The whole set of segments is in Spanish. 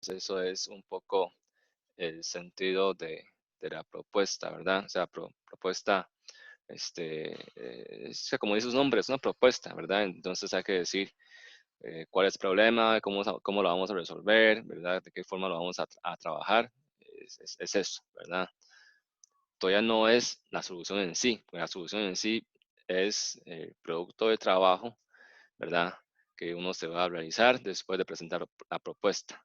Eso es un poco el sentido de la propuesta, ¿verdad? O sea, propuesta, o sea, como dice su nombre, es una propuesta, ¿verdad? Entonces hay que decir cuál es el problema, cómo lo vamos a resolver, ¿verdad? De qué forma lo vamos a trabajar. Es eso, ¿verdad? Todavía no es la solución en sí, pues la solución en sí es el producto de trabajo, ¿verdad? Que uno se va a realizar después de presentar la propuesta.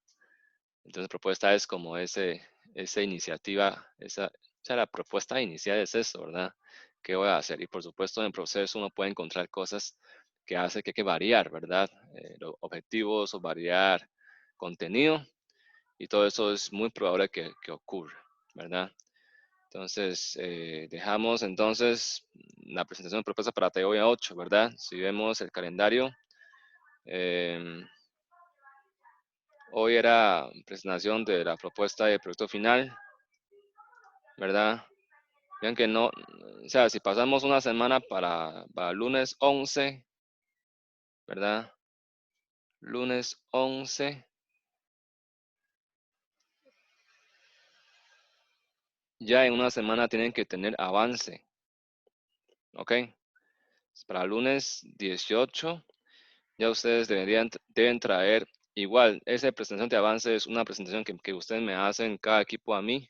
Entonces, propuesta es como esa iniciativa, o sea, la propuesta inicial es eso, ¿verdad? ¿Qué voy a hacer? Y por supuesto, en el proceso uno puede encontrar cosas que hace que hay que variar, ¿verdad? Los objetivos o variar contenido, y todo eso es muy probable que ocurra, ¿verdad? Entonces, dejamos entonces la presentación de propuesta para hoy a 8, ¿verdad? Si vemos el calendario, em, hoy era presentación de la propuesta de proyecto final, ¿verdad? Vean que no, o sea, si pasamos una semana para lunes 11, ¿verdad? Lunes 11, ya en una semana tienen que tener avance, ¿ok? Para lunes 18, ya ustedes deben traer igual, esa presentación de avance es una presentación que ustedes me hacen cada equipo a mí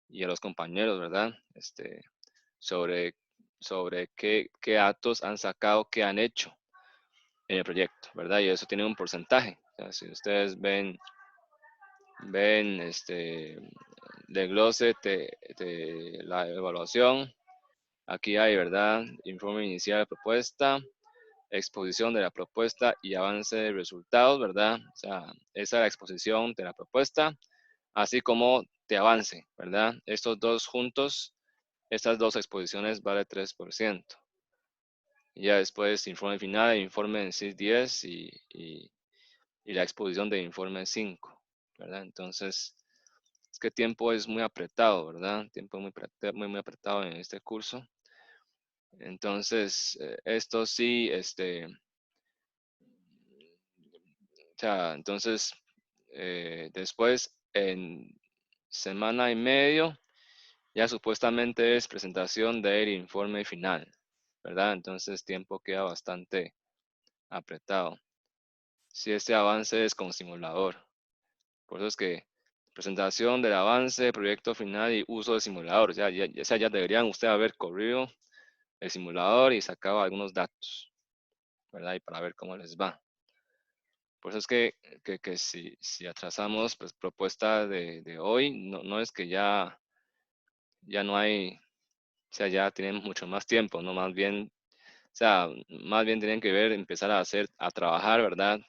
y a los compañeros, ¿verdad? Sobre, sobre qué actos han sacado, qué han hecho en el proyecto, ¿verdad? Y eso tiene un porcentaje. O sea, si ustedes ven desglose de la evaluación, aquí hay, ¿verdad? Informe inicial de propuesta, exposición de la propuesta y avance de resultados, ¿verdad? O sea, esa es la exposición de la propuesta, así como de avance, ¿verdad? Estos dos juntos, estas dos exposiciones vale 3%. Y ya después informe final, informe en sí 10 y la exposición de informe 5, ¿verdad? Entonces, es que tiempo es muy apretado, ¿verdad? Tiempo muy apretado en este curso. Entonces, esto sí, o sea, entonces, después en semana y medio, ya supuestamente es presentación del informe final, ¿verdad? Entonces, tiempo queda bastante apretado. Si este avance es con simulador. Por eso es que presentación del avance, proyecto final y uso de simulador. Ya deberían ustedes haber corrido el simulador y sacado algunos datos, ¿verdad? Y para ver cómo les va. Por eso es que si atrasamos pues, propuesta de hoy, no es que ya no hay, o sea, ya tienen mucho más tiempo, ¿no? Más bien, o sea, más bien tienen que empezar a trabajar, ¿verdad?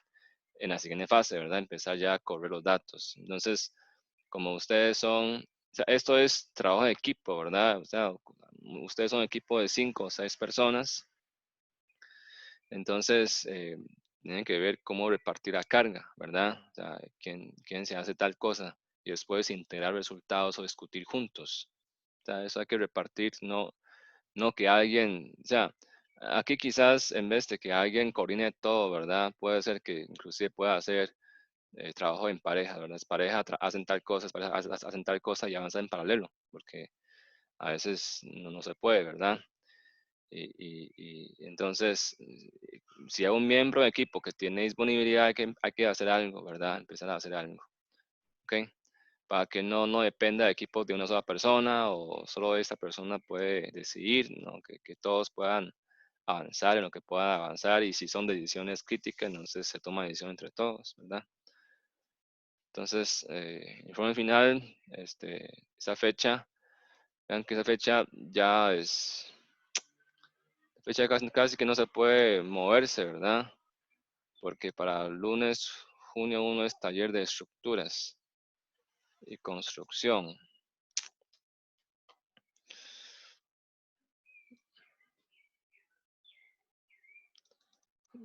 En la siguiente fase, ¿verdad? Empezar ya a correr los datos. Entonces, como ustedes son, o sea, esto es trabajo de equipo, ¿verdad? O sea, ustedes son un equipo de 5 o 6 personas, entonces tienen que ver cómo repartir la carga, ¿verdad? O sea, quién se hace tal cosa y después integrar resultados o discutir juntos. O sea, eso hay que repartir, no que alguien, o sea, aquí quizás en vez de que alguien coordine todo, ¿verdad? Puede ser que inclusive pueda hacer trabajo en pareja, ¿verdad? Las parejas hacen tal cosa, las parejas hacen tal cosa y avanzan en paralelo, porque a veces no se puede, ¿verdad? Y entonces, si hay un miembro de equipo que tiene disponibilidad, hay que hacer algo, ¿verdad? Empezar a hacer algo, ¿ok? Para que no dependa de equipos de una sola persona o solo esta persona puede decidir, ¿no? Que todos puedan avanzar en lo que puedan avanzar y si son decisiones críticas, entonces se toma decisión entre todos, ¿verdad? Entonces, informe final, esa fecha, vean que esa fecha ya es, fecha casi que no se puede moverse, ¿verdad? Porque para el lunes, junio 1 es taller de estructuras y construcción.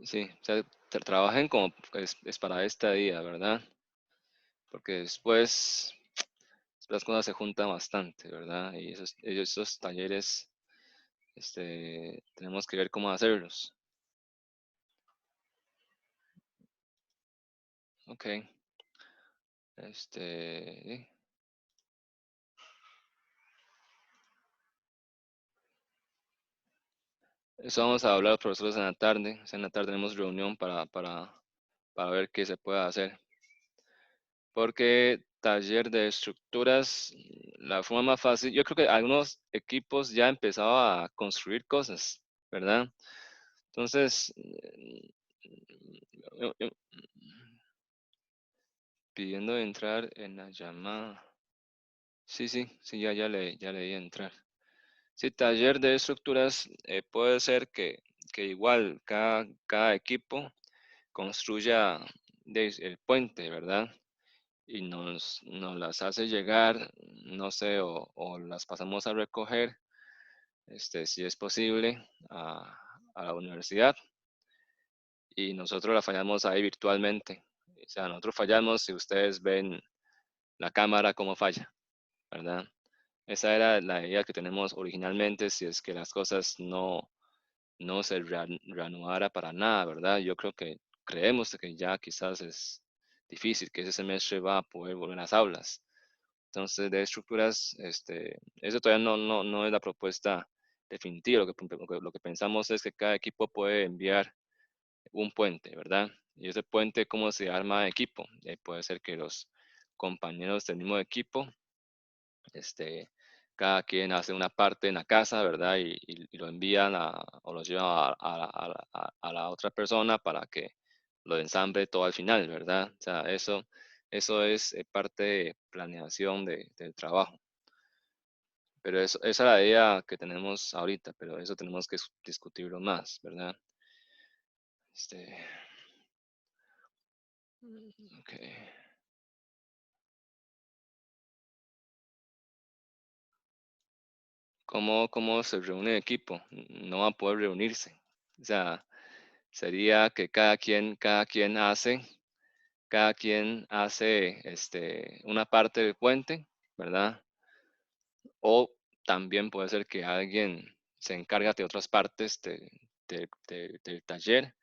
Sí, o sea, trabajen como es para este día, ¿verdad? Porque después las cosas se juntan bastante, ¿verdad? Y esos talleres, tenemos que ver cómo hacerlos. Ok. Este, eso vamos a hablar los profesores en la tarde. En la tarde tenemos reunión para ver qué se puede hacer. Porque taller de estructuras, la forma más fácil, yo creo que algunos equipos ya han empezado a construir cosas, ¿verdad? Entonces, pidiendo entrar en la llamada. Sí, sí, sí, ya leí entrar. Sí, taller de estructuras puede ser que igual cada equipo construya el puente, ¿verdad? Y nos las hace llegar, no sé, o las pasamos a recoger, si es posible, a la universidad y nosotros la fallamos ahí virtualmente. O sea, nosotros fallamos si ustedes ven la cámara cómo falla, ¿verdad? Esa era la idea que tenemos originalmente, si es que las cosas no se reanudara para nada, ¿verdad? Yo creo que creemos que ya quizás es difícil que ese semestre va a poder volver a las aulas. Entonces, de estructuras, eso todavía no es la propuesta definitiva. Lo que pensamos es que cada equipo puede enviar un puente, ¿verdad? Y ese puente, ¿cómo se arma equipo? Puede ser que los compañeros del mismo equipo, este, cada quien hace una parte en la casa, ¿verdad? Y lo envían o lo llevan a la otra persona para que lo ensamble todo al final, ¿verdad? O sea, eso es parte de planeación del trabajo. Pero esa es la idea que tenemos ahorita, pero eso tenemos que discutirlo más, ¿verdad? Este, ok. ¿Cómo se reúne el equipo? No va a poder reunirse. O sea, sería que cada quien hace una parte del puente, ¿verdad? O también puede ser que alguien se encarga de otras partes del taller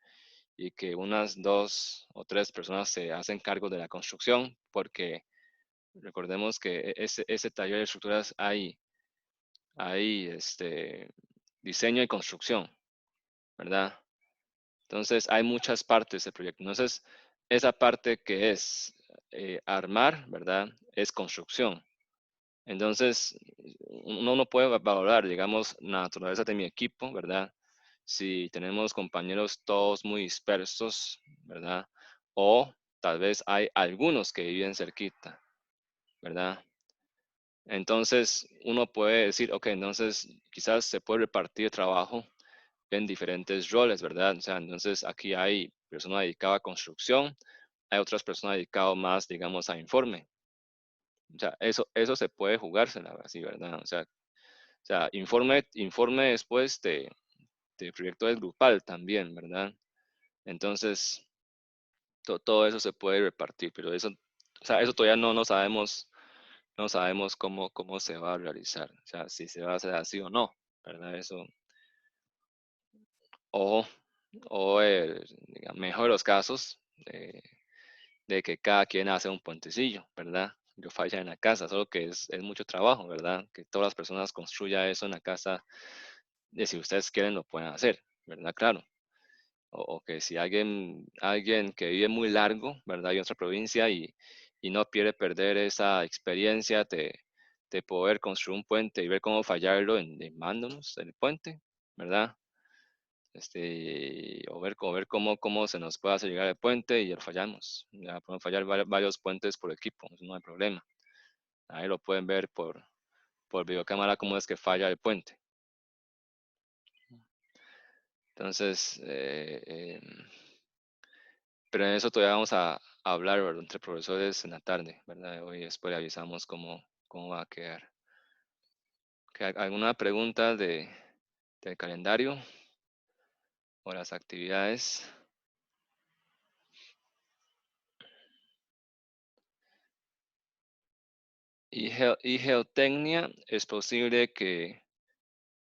y que unas 2 o 3 personas se hacen cargo de la construcción, porque recordemos que ese taller de estructuras hay diseño y construcción, ¿verdad? Entonces hay muchas partes del proyecto. Entonces, esa parte que es armar, ¿verdad? Es construcción. Entonces, uno no puede valorar, digamos, la naturaleza de mi equipo, ¿verdad? Si tenemos compañeros todos muy dispersos, ¿verdad? O tal vez hay algunos que viven cerquita, ¿verdad? Entonces, uno puede decir, ok, entonces quizás se puede repartir el trabajo en diferentes roles, ¿verdad? O sea, entonces aquí hay personas dedicadas a construcción, hay otras personas dedicadas más, digamos, a informe. O sea, eso se puede jugársela así, ¿verdad? O sea, informe después de proyecto es grupal también, ¿verdad? Entonces, todo eso se puede repartir, pero eso todavía no sabemos cómo se va a realizar, o sea, si se va a hacer así o no, ¿verdad? Eso, o, mejor de los casos, de que cada quien hace un puentecillo, ¿verdad? Yo falla en la casa, solo que es mucho trabajo, ¿verdad? Que todas las personas construyan eso en la casa, y si ustedes quieren lo pueden hacer, ¿verdad? Claro. O que si alguien que vive muy largo, ¿verdad? En otra provincia y no quiere perder esa experiencia de poder construir un puente y ver cómo fallarlo en mándonos el puente, ¿verdad? O ver cómo se nos puede hacer llegar el puente y ya lo fallamos. Ya podemos fallar varios puentes por equipo, eso no hay problema. Ahí lo pueden ver por videocámara cómo es que falla el puente. Entonces, pero en eso todavía vamos a hablar, ¿verdad? Entre profesores en la tarde, ¿verdad? Hoy después le avisamos cómo va a quedar. ¿Alguna pregunta del calendario o las actividades? Y geotecnia es posible que,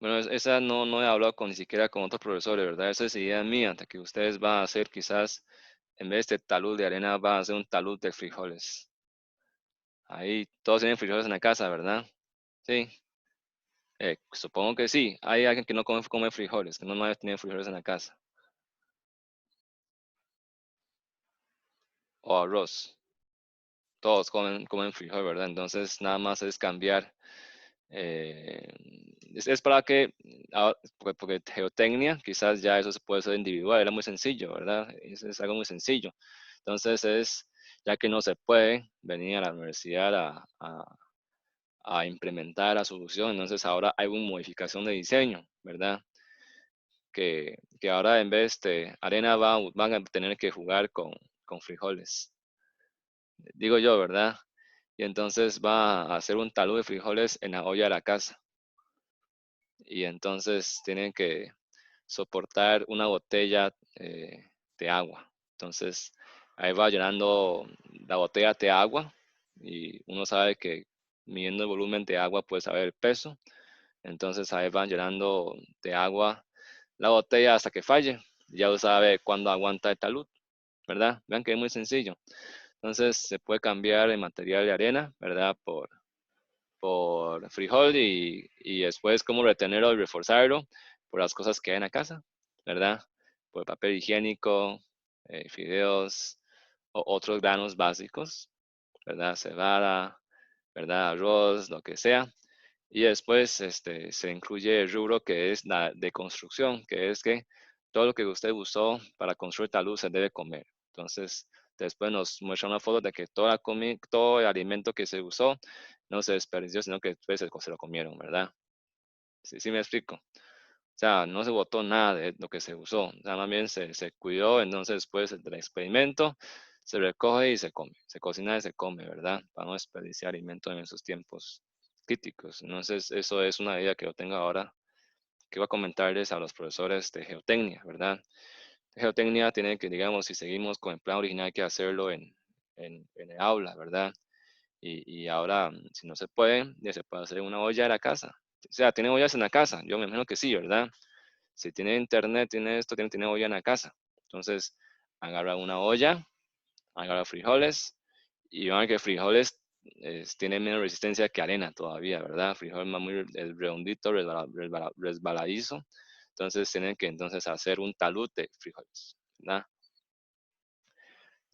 bueno, esa no he hablado ni siquiera con otros profesores, ¿verdad? Esa es idea mía, de que ustedes van a hacer quizás, en vez de talud de arena, van a hacer un talud de frijoles, Ahí todos tienen frijoles en la casa, ¿verdad? Sí, supongo que sí. Hay alguien que no come frijoles, que no tiene frijoles en la casa. O arroz. Todos comen frijol, ¿verdad? Entonces nada más es cambiar. eh, es para que, porque geotecnia, quizás ya eso se puede hacer individual, era muy sencillo, ¿verdad? Es algo muy sencillo. Entonces ya que no se puede venir a la universidad a implementar la solución, entonces ahora hay una modificación de diseño, ¿verdad? Que ahora en vez de arena van a tener que jugar con frijoles, digo yo, ¿verdad? Y entonces va a hacer un talud de frijoles en la olla de la casa. Y entonces tienen que soportar una botella de agua. Entonces ahí va llenando la botella de agua y uno sabe que midiendo el volumen de agua puede saber el peso. Entonces ahí van llenando de agua la botella hasta que falle. Ya uno sabe cuándo aguanta el talud, ¿verdad? Vean que es muy sencillo. Entonces se puede cambiar el material de arena, ¿verdad? Por frijol y después cómo retenerlo y reforzarlo por las cosas que hay en la casa, ¿verdad? Por papel higiénico, fideos o otros granos básicos, ¿verdad? Cebada, ¿verdad? Arroz, lo que sea. Y después se incluye el rubro que es la de construcción, que es que todo lo que usted usó para construir tal luz se debe comer. Entonces, después nos muestra una foto de que todo el alimento que se usó no se desperdició, sino que después se lo comieron, ¿verdad? Sí, sí me explico. O sea, no se botó nada de lo que se usó. O sea, más bien se cuidó, entonces después del experimento se recoge y se come. Se cocina y se come, ¿verdad? Para no desperdiciar alimento en esos tiempos críticos. Entonces, eso es una idea que yo tengo ahora que voy a comentarles a los profesores de geotecnia, ¿verdad? Geotecnia tiene que, digamos, si seguimos con el plan original, hay que hacerlo en el aula, ¿verdad? Y ahora, si no se puede, ya se puede hacer en una olla de la casa. O sea, ¿tiene ollas en la casa? Yo me imagino que sí, ¿verdad? Si tiene internet, tiene esto, tiene olla en la casa. Entonces, agarra una olla, agarra frijoles, y van a ver que frijoles tiene menos resistencia que arena todavía, ¿verdad? Frijol más muy redondito, resbaladizo. Entonces, tienen que entonces hacer un talud de frijoles, ¿verdad?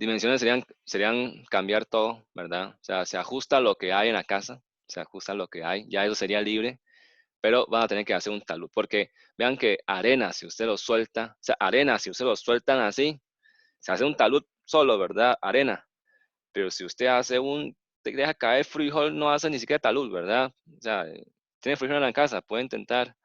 Dimensiones serían cambiar todo, ¿verdad? O sea, se ajusta a lo que hay en la casa, se ajusta a lo que hay, ya eso sería libre, pero van a tener que hacer un talud, porque vean que arena, si usted lo suelta, o sea, arena, si usted lo sueltan así, se hace un talud solo, ¿verdad? Arena, pero si usted te deja caer frijol, no hace ni siquiera talud, ¿verdad? O sea, tiene frijol en la casa, puede intentar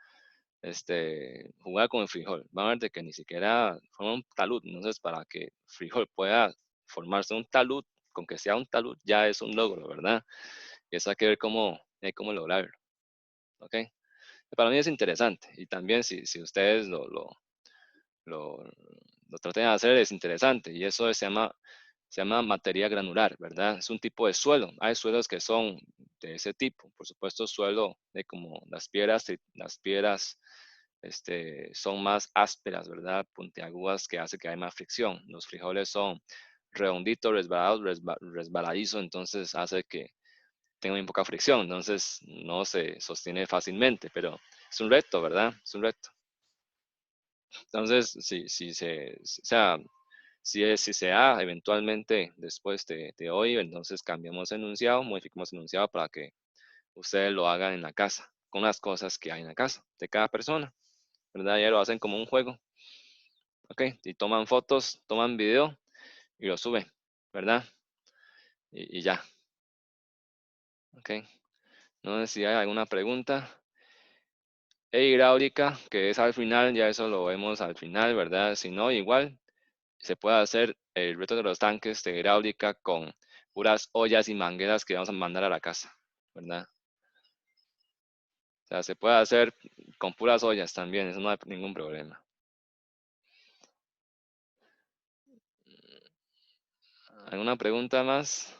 jugar con el frijol. Van a ver de que ni siquiera forma un talud, entonces para que frijol pueda formarse un talud, con que sea un talud, ya es un logro, ¿verdad? Y eso hay que ver cómo lograrlo, ¿ok? Para mí es interesante y también si ustedes lo, lo traten de hacer es interesante y eso se llama materia granular, ¿verdad? Es un tipo de suelo. Hay suelos que son de ese tipo. Por supuesto, suelo de como las piedras son más ásperas, ¿verdad? Puntiagudas que hace que haya más fricción. Los frijoles son redonditos, resbalados, resbaladizos, entonces hace que tenga muy poca fricción, entonces no se sostiene fácilmente, pero es un reto, ¿verdad? Es un reto. Entonces, o sea, si se da eventualmente después de hoy, entonces cambiamos el enunciado, modificamos el enunciado para que ustedes lo hagan en la casa, con las cosas que hay en la casa de cada persona, ¿verdad? Ya lo hacen como un juego, ¿ok? Y toman fotos, toman video y lo suben, ¿verdad? Y ya, ¿ok? No sé si hay alguna pregunta. E hidráulica, que es al final, ya eso lo vemos al final, ¿verdad? Si no, igual se puede hacer el reto de los tanques de hidráulica con puras ollas y mangueras que vamos a mandar a la casa, ¿verdad? O sea, se puede hacer con puras ollas también, eso no hay ningún problema. ¿Alguna pregunta más?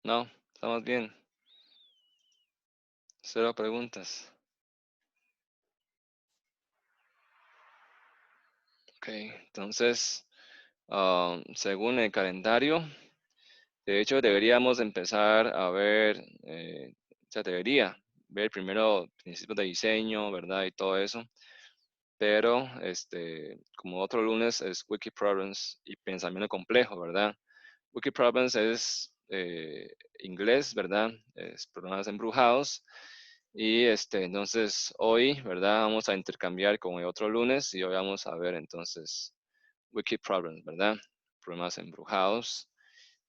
No, estamos bien. Cero preguntas. Ok, entonces, según el calendario, de hecho deberíamos empezar a ver, o sea, debería ver primero principios de diseño, ¿verdad? Y todo eso. Pero, como otro lunes es Wiki Problems y pensamiento complejo, ¿verdad? Wiki Problems es inglés, ¿verdad? Es problemas embrujados. Y entonces hoy, ¿verdad? Vamos a intercambiar con el otro lunes y hoy vamos a ver entonces Wiki Problems, ¿verdad? Problemas embrujados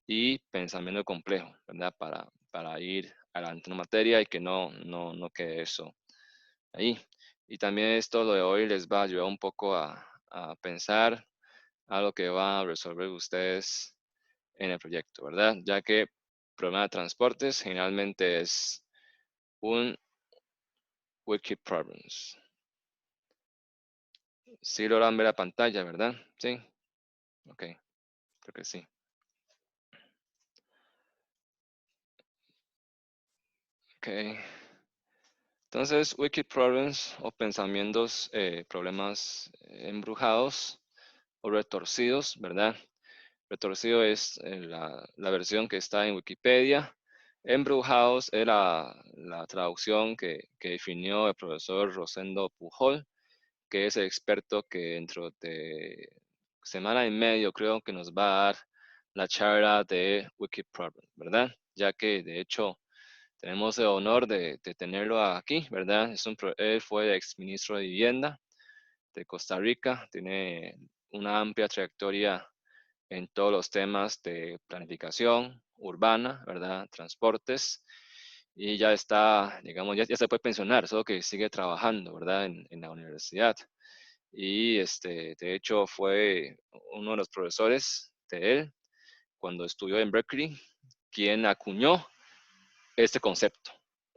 y pensamiento complejo, ¿verdad? Para ir adelante en la materia y que no quede eso ahí. Y también esto lo de hoy les va a ayudar un poco a pensar a lo que van a resolver ustedes en el proyecto, ¿verdad? Ya que problema de transportes generalmente es un wiki problems. Sí logran ver la pantalla, ¿verdad? Sí. Ok, creo que sí. Ok. Entonces, wiki problems o pensamientos, problemas embrujados o retorcidos, ¿verdad? Retorcido es la versión que está en Wikipedia. Embrujados era la traducción que definió el profesor Rosendo Pujol, que es el experto que dentro de semana y medio creo que nos va a dar la charla de Wikiproblem, ¿verdad? Ya que de hecho tenemos el honor de tenerlo aquí, ¿verdad? Él fue ex ministro de Vivienda de Costa Rica, tiene una amplia trayectoria en todos los temas de planificación urbana, ¿verdad? Transportes, y ya está, digamos, ya se puede pensionar, solo que sigue trabajando, ¿verdad? En la universidad. Y de hecho fue uno de los profesores de él cuando estudió en Berkeley, quien acuñó este concepto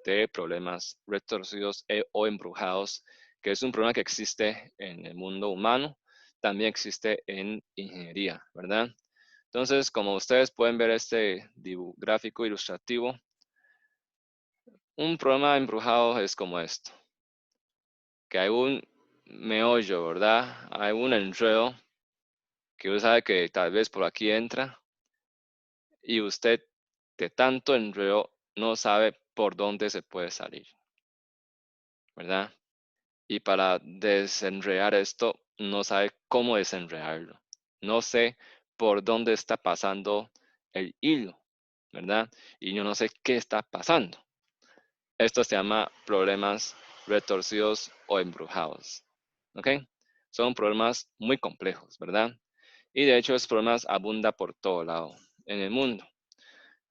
de problemas retorcidos o embrujados, que es un problema que existe en el mundo humano, también existe en ingeniería, ¿verdad? Entonces, como ustedes pueden ver este gráfico ilustrativo, un problema embrujado es como esto, que hay un meollo, ¿verdad? Hay un enredo que usted sabe que tal vez por aquí entra y usted de tanto enredo no sabe por dónde se puede salir, ¿verdad? Y para desenredar esto, no sabe cómo desenredarlo. No sé por dónde está pasando el hilo, ¿verdad? Y yo no sé qué está pasando. Esto se llama problemas retorcidos o embrujados, ¿ok? Son problemas muy complejos, ¿verdad? Y de hecho, esos problemas abundan por todo lado en el mundo.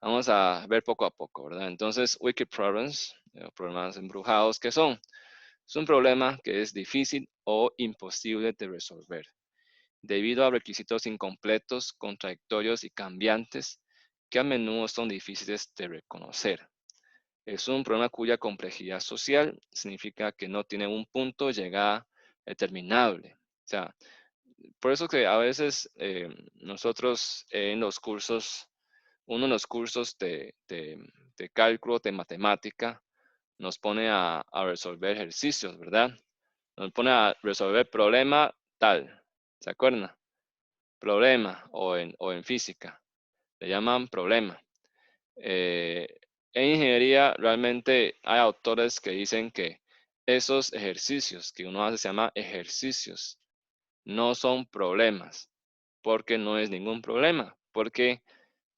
Vamos a ver poco a poco, ¿verdad? Entonces, wicked problems, problemas embrujados, ¿qué son? Es un problema que es difícil o imposible de resolver, debido a requisitos incompletos, contradictorios y cambiantes que a menudo son difíciles de reconocer. Es un problema cuya complejidad social significa que no tiene un punto de llegada determinable. O sea, por eso que a veces nosotros en los cursos, uno de los cursos de cálculo, de matemática, nos pone a resolver ejercicios, ¿verdad? Nos pone a resolver problema tal, ¿se acuerdan? Problema o en física, le llaman problema. Eh, en ingeniería realmente hay autores que dicen que esos ejercicios que uno hace se llama ejercicios, no son problemas, porque no es ningún problema, porque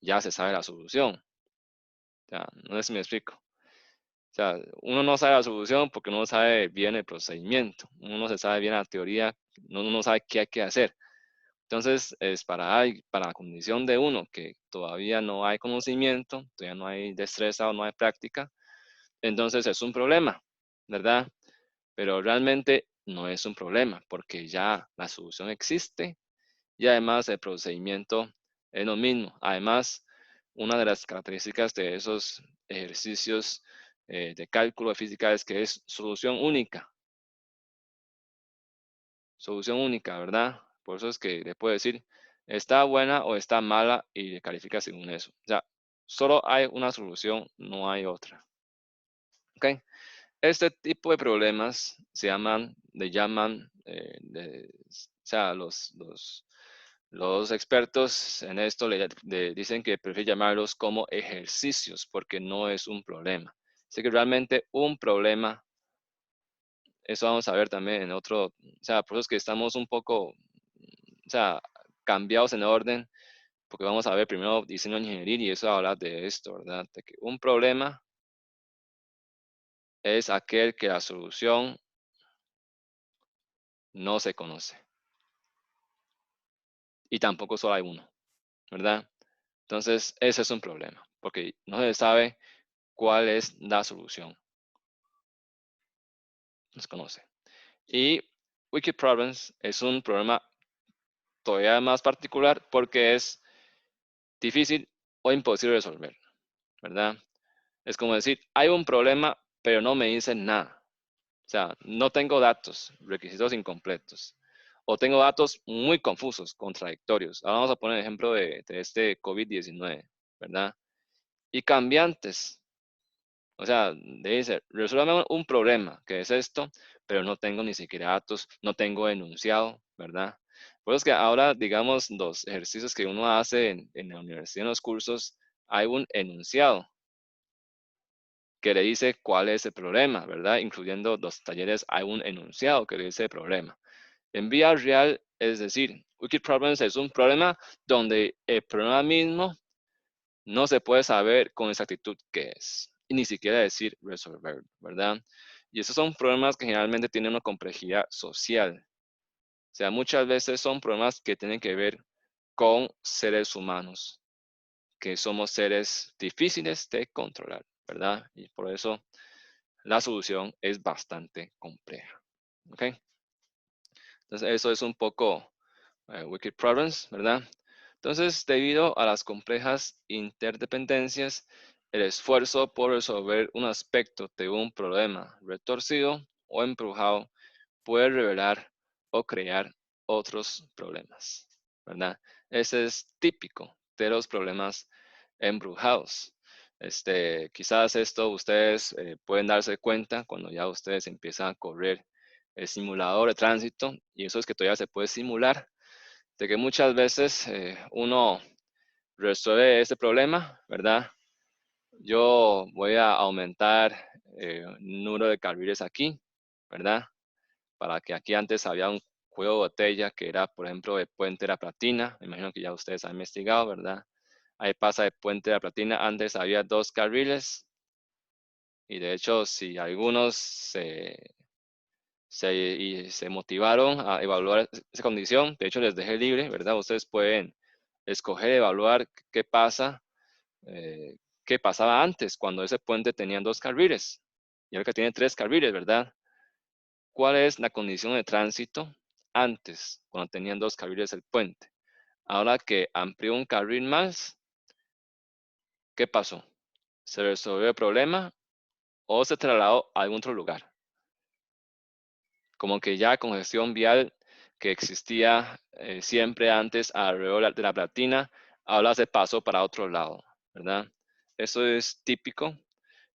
ya se sabe la solución. O sea, no sé si me explico. O sea, uno no sabe la solución porque no sabe bien el procedimiento, uno no se sabe bien la teoría, uno no sabe qué hay que hacer. Entonces, es para la condición de uno que todavía no hay conocimiento, todavía no hay destreza o no hay práctica, entonces es un problema, ¿verdad? Pero realmente no es un problema porque ya la solución existe y además el procedimiento es lo mismo. Además, una de las características de esos ejercicios de cálculo de física es que es solución única, ¿verdad? Por eso es que le puedo decir, está buena o está mala y le califica según eso. O sea, solo hay una solución, no hay otra. ¿Ok? Este tipo de problemas le llaman sea, los expertos en esto dicen que prefieren llamarlos como ejercicios porque no es un problema. Así que realmente un problema, eso vamos a ver también en otro, o sea, por eso es que estamos un poco, o sea, cambiados en orden, porque vamos a ver primero diseño ingeniería y eso habla de esto, ¿verdad? De que un problema es aquel que la solución no se conoce y tampoco solo hay uno, ¿verdad? Entonces, ese es un problema, porque no se sabe cuál es la solución, no se conoce. Y Wiki Problems es un problema todavía más particular porque es difícil o imposible de resolver, ¿verdad? Es como decir, hay un problema, pero no me dicen nada. O sea, no tengo datos, requisitos incompletos. O tengo datos muy confusos, contradictorios. Ahora vamos a poner el ejemplo de este COVID-19, ¿verdad? Y cambiantes. O sea, dice, resuélvame un problema, que es esto, pero no tengo ni siquiera datos, no tengo enunciado, ¿verdad? Por eso es que ahora, digamos, los ejercicios que uno hace en la universidad, en los cursos, hay un enunciado que le dice cuál es el problema, ¿verdad? Incluyendo los talleres, hay un enunciado que le dice el problema. En vía real, es decir, Wikiproblems es un problema donde el problema mismo no se puede saber con exactitud qué es, y ni siquiera decir resolver, ¿verdad? Y esos son problemas que generalmente tienen una complejidad social. O sea, muchas veces son problemas que tienen que ver con seres humanos, que somos seres difíciles de controlar, ¿verdad? Y por eso la solución es bastante compleja, ¿ok? Entonces, eso es un poco Wicked Problems, ¿verdad? Entonces, debido a las complejas interdependencias, el esfuerzo por resolver un aspecto de un problema retorcido o embrujado puede revelar o crear otros problemas, ¿verdad? Ese es típico de los problemas embrujados. Quizás esto ustedes pueden darse cuenta cuando ya ustedes empiezan a correr el simulador de tránsito y eso es que todavía se puede simular, de que muchas veces uno resuelve ese problema, ¿verdad? Yo voy a aumentar el número de carriles aquí, ¿verdad? Para que aquí antes había un cuello de botella que era, por ejemplo, de Puente de la Platina. Me imagino que ya ustedes han investigado, ¿verdad? Ahí pasa de Puente de la Platina. Antes había 2 carriles y de hecho, si algunos se motivaron a evaluar esa condición, de hecho les dejé libre, ¿verdad? Ustedes pueden escoger, evaluar eh, qué pasaba antes cuando ese puente tenía 2 carriles y ahora que tiene 3 carriles, ¿verdad? ¿Cuál es la condición de tránsito antes, cuando tenían 2 carriles el puente? Ahora que amplió un carril más, ¿qué pasó? ¿Se resolvió el problema o se trasladó a algún otro lugar? Como que ya congestión vial que existía siempre antes alrededor de la Platina, ahora se pasó para otro lado, ¿verdad? Eso es típico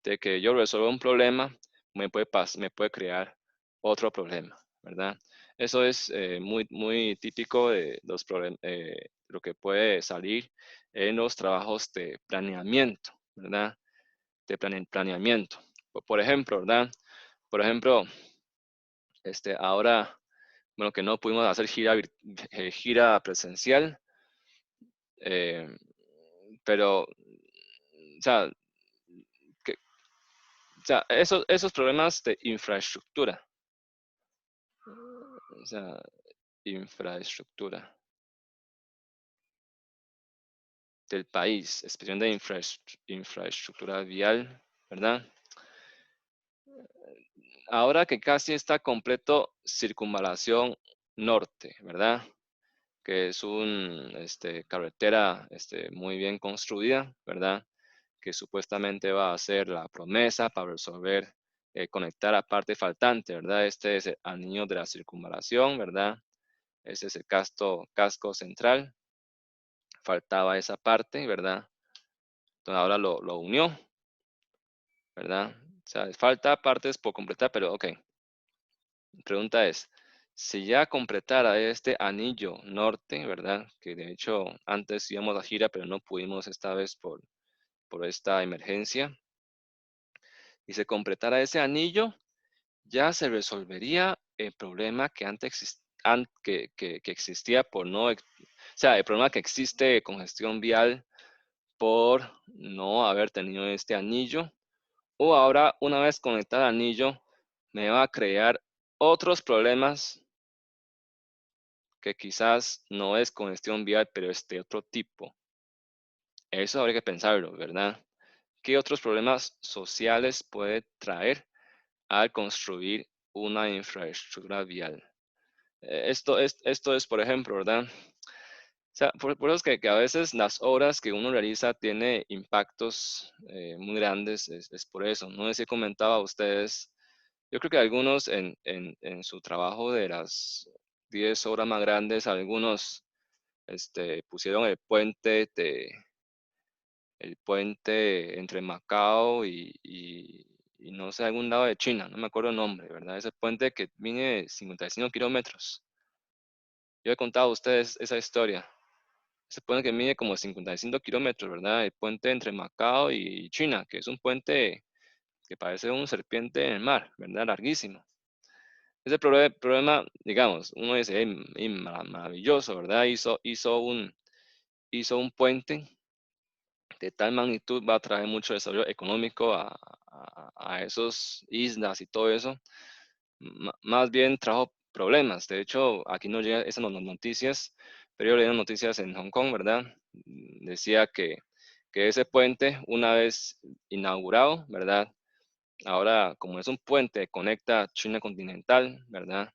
de que yo resuelvo un problema, me puede crear otro problema, ¿verdad? Eso es muy típico de lo que puede salir en los trabajos de planeamiento, ¿verdad? De planeamiento. Por ejemplo, ¿verdad? Por ejemplo, ahora, bueno, que no pudimos hacer gira presencial, eh, pero, o sea, que, o sea, esos problemas de infraestructura, o sea, infraestructura del país, especialmente de infraestructura vial, ¿verdad? Ahora que casi está completo Circunvalación Norte, ¿verdad? Que es una carretera muy bien construida, ¿verdad? Que supuestamente va a ser la promesa para resolver, conectar a parte faltante, ¿verdad? Este es el anillo de la circunvalación, ¿verdad? Ese es el casco central. Faltaba esa parte, ¿verdad? Entonces ahora lo unió, ¿verdad? O sea, falta partes por completar, pero ok. La pregunta es, si ya completara este anillo norte, ¿verdad? Que de hecho antes íbamos a gira, pero no pudimos esta vez por esta emergencia. Y se completara ese anillo, ya se resolvería el problema que antes que existía por no, o sea, el problema que existe de congestión vial por no haber tenido este anillo. O ahora, una vez conectado al anillo, me va a crear otros problemas que quizás no es congestión vial, pero es de otro tipo. Eso habría que pensarlo, ¿verdad? ¿Qué otros problemas sociales puede traer al construir una infraestructura vial? Esto es, por ejemplo, ¿verdad? O sea, por eso es que a veces las obras que uno realiza tiene impactos muy grandes, es por eso. No sé si comentaba a ustedes, yo creo que algunos en su trabajo de las 10 obras más grandes, algunos pusieron el puente entre Macao y no sé, algún lado de China, no me acuerdo el nombre, ¿verdad? Ese puente que viene 55 kilómetros. Yo he contado a ustedes esa historia. Se puente que mide como 55 kilómetros, ¿verdad? El puente entre Macao y China, que es un puente que parece un serpiente en el mar, ¿verdad? Larguísimo. Ese problema, digamos, uno dice, maravilloso, ¿verdad? Hizo un puente de tal magnitud, va a traer mucho desarrollo económico a esas islas y todo eso. Más bien trajo problemas. De hecho, aquí no llegan esas noticias, pero yo leí noticias en Hong Kong, ¿verdad? Decía que ese puente, una vez inaugurado, ¿verdad? Ahora, como es un puente, conecta China continental, ¿verdad?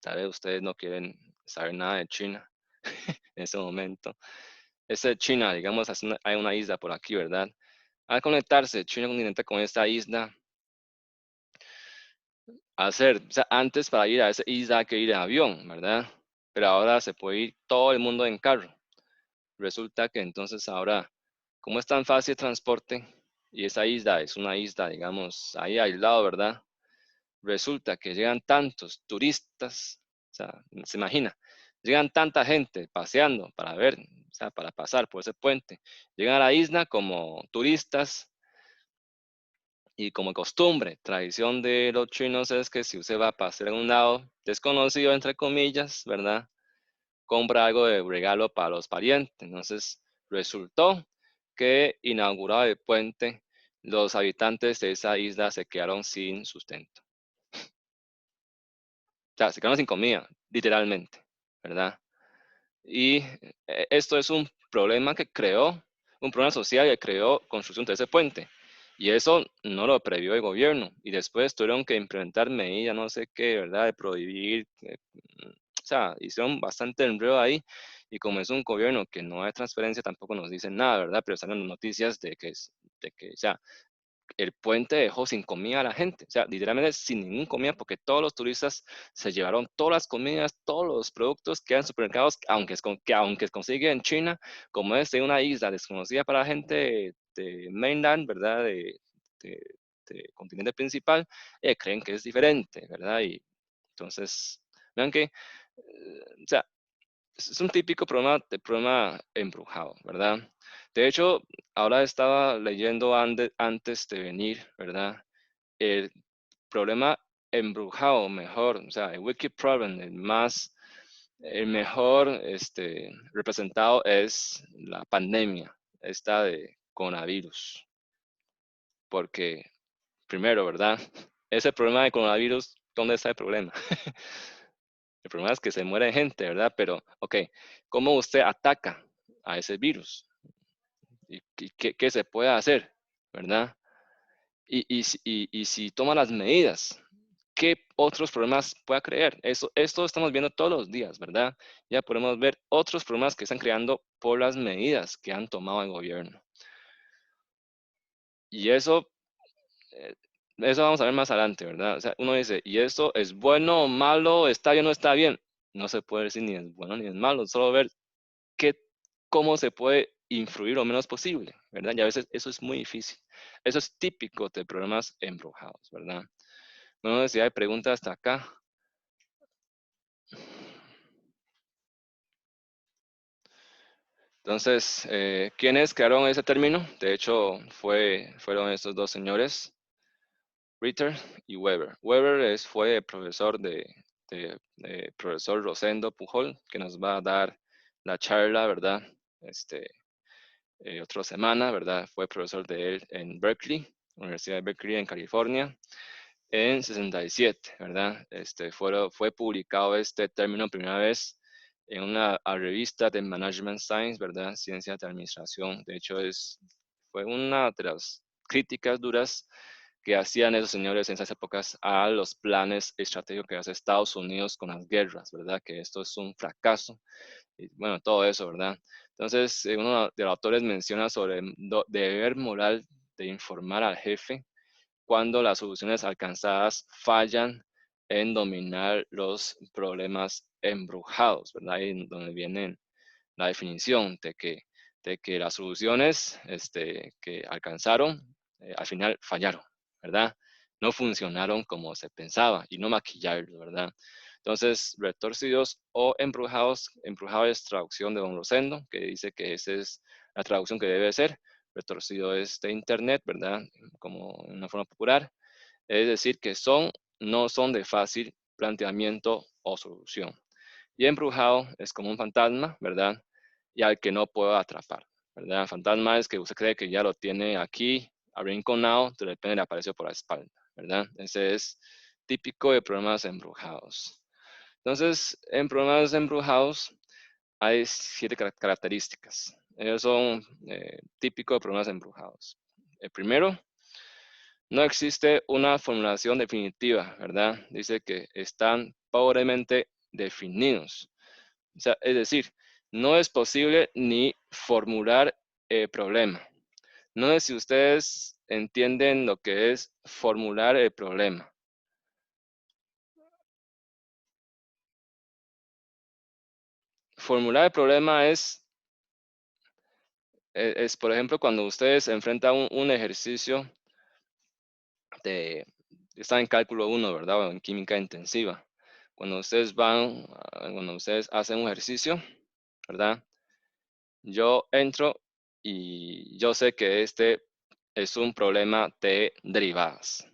Tal vez ustedes no quieren saber nada de China en ese momento. Ese China, digamos, hay una isla por aquí, ¿verdad? Al conectarse China continental con esta isla, o sea, antes para ir a esa isla hay que ir en avión, ¿verdad? Pero ahora se puede ir todo el mundo en carro. Resulta que entonces ahora, como es tan fácil el transporte y esa isla es una isla, digamos, ahí aislado, ¿verdad? Resulta que llegan tantos turistas, o sea, se imagina, llegan tanta gente paseando para ver, o sea, para pasar por ese puente. Llegan a la isla como turistas y como costumbre, tradición de los chinos es que si usted va a pasear en un lado desconocido, entre comillas, ¿verdad? Compra algo de regalo para los parientes. Entonces, resultó que inaugurado el puente, los habitantes de esa isla se quedaron sin sustento. O sea, se quedaron sin comida, literalmente, ¿verdad? Y esto es un problema que creó, un problema social que creó construcción de ese puente. Y eso no lo previó el gobierno. Y después tuvieron que implementar medidas, no sé qué, ¿verdad? De prohibir. O sea, hicieron bastante enredo ahí. Y como es un gobierno que no hay transferencia, tampoco nos dicen nada, ¿verdad? Pero salen noticias de que, o sea, el puente dejó sin comida a la gente, o sea, literalmente sin ninguna comida, porque todos los turistas se llevaron todas las comidas, todos los productos que hay en supermercados, aunque consigue en China, como es de una isla desconocida para la gente de mainland, ¿verdad? De, de continente principal, creen que es diferente, ¿verdad? Y entonces, vean que, o sea, es un típico problema embrujado, ¿verdad? De hecho, ahora estaba leyendo antes de venir, ¿verdad? El problema embrujado, mejor, o sea, el wicked problem, el mejor representado es la pandemia, esta de coronavirus. Porque, primero, ¿verdad? Ese problema de coronavirus, ¿dónde está el problema? El problema es que se muere gente, ¿verdad? Pero, ok, ¿cómo usted ataca a ese virus? ¿Y qué se puede hacer, verdad? Y si toma las medidas, ¿qué otros problemas puede crear? Esto estamos viendo todos los días, ¿verdad? Ya podemos ver otros problemas que están creando por las medidas que han tomado el gobierno. Y eh, eso vamos a ver más adelante, ¿verdad? O sea, uno dice, ¿y esto es bueno o malo? ¿Está bien o no está bien? No se puede decir ni es bueno ni es malo, solo ver qué, cómo se puede influir lo menos posible, ¿verdad? Y a veces eso es muy difícil. Eso es típico de programas embrujados, ¿verdad? Bueno, si hay preguntas hasta acá. Entonces, ¿quiénes crearon ese término? De hecho, fueron estos dos señores, Ritter y Weber. Weber fue profesor de profesor Rosendo Pujol, que nos va a dar la charla, ¿verdad? Otra semana, ¿verdad? Fue profesor de él en Berkeley, Universidad de Berkeley en California, en 67, ¿verdad? Fue publicado este término primera vez en una revista de Management Science, ¿verdad? Ciencias de Administración. De hecho, fue una de las críticas duras que hacían esos señores en esas épocas a los planes estratégicos que hace Estados Unidos con las guerras, ¿verdad? Que esto es un fracaso. Y bueno, todo eso, ¿verdad? Entonces, uno de los autores menciona sobre el deber moral de informar al jefe cuando las soluciones alcanzadas fallan en dominar los problemas embrujados, ¿verdad? Ahí es donde viene la definición de que las soluciones que alcanzaron al final fallaron, ¿verdad? No funcionaron como se pensaba y no maquillarlo, ¿verdad? Entonces, retorcidos o embrujados, embrujado es traducción de Don Rosendo, que dice que esa es la traducción que debe ser. Retorcido es de internet, ¿verdad? Como una forma popular. Es decir, que no son de fácil planteamiento o solución. Y embrujado es como un fantasma, ¿verdad? Y al que no puedo atrapar, ¿verdad? Fantasma es que usted cree que ya lo tiene aquí, arrinconado, de repente le apareció por la espalda, ¿verdad? Ese es típico de problemas embrujados. Entonces, en problemas embrujados hay 7 características. Ellos son típicos de problemas embrujados. El primero, no existe una formulación definitiva, ¿verdad? Dice que están pobremente definidos. O sea, es decir, no es posible ni formular el problema. No sé si ustedes entienden lo que es formular el problema. Formular el problema por ejemplo, cuando ustedes enfrentan un ejercicio está en cálculo 1, ¿verdad? O en química intensiva. Cuando ustedes hacen un ejercicio, ¿verdad? Yo entro y yo sé que este es un problema de derivadas.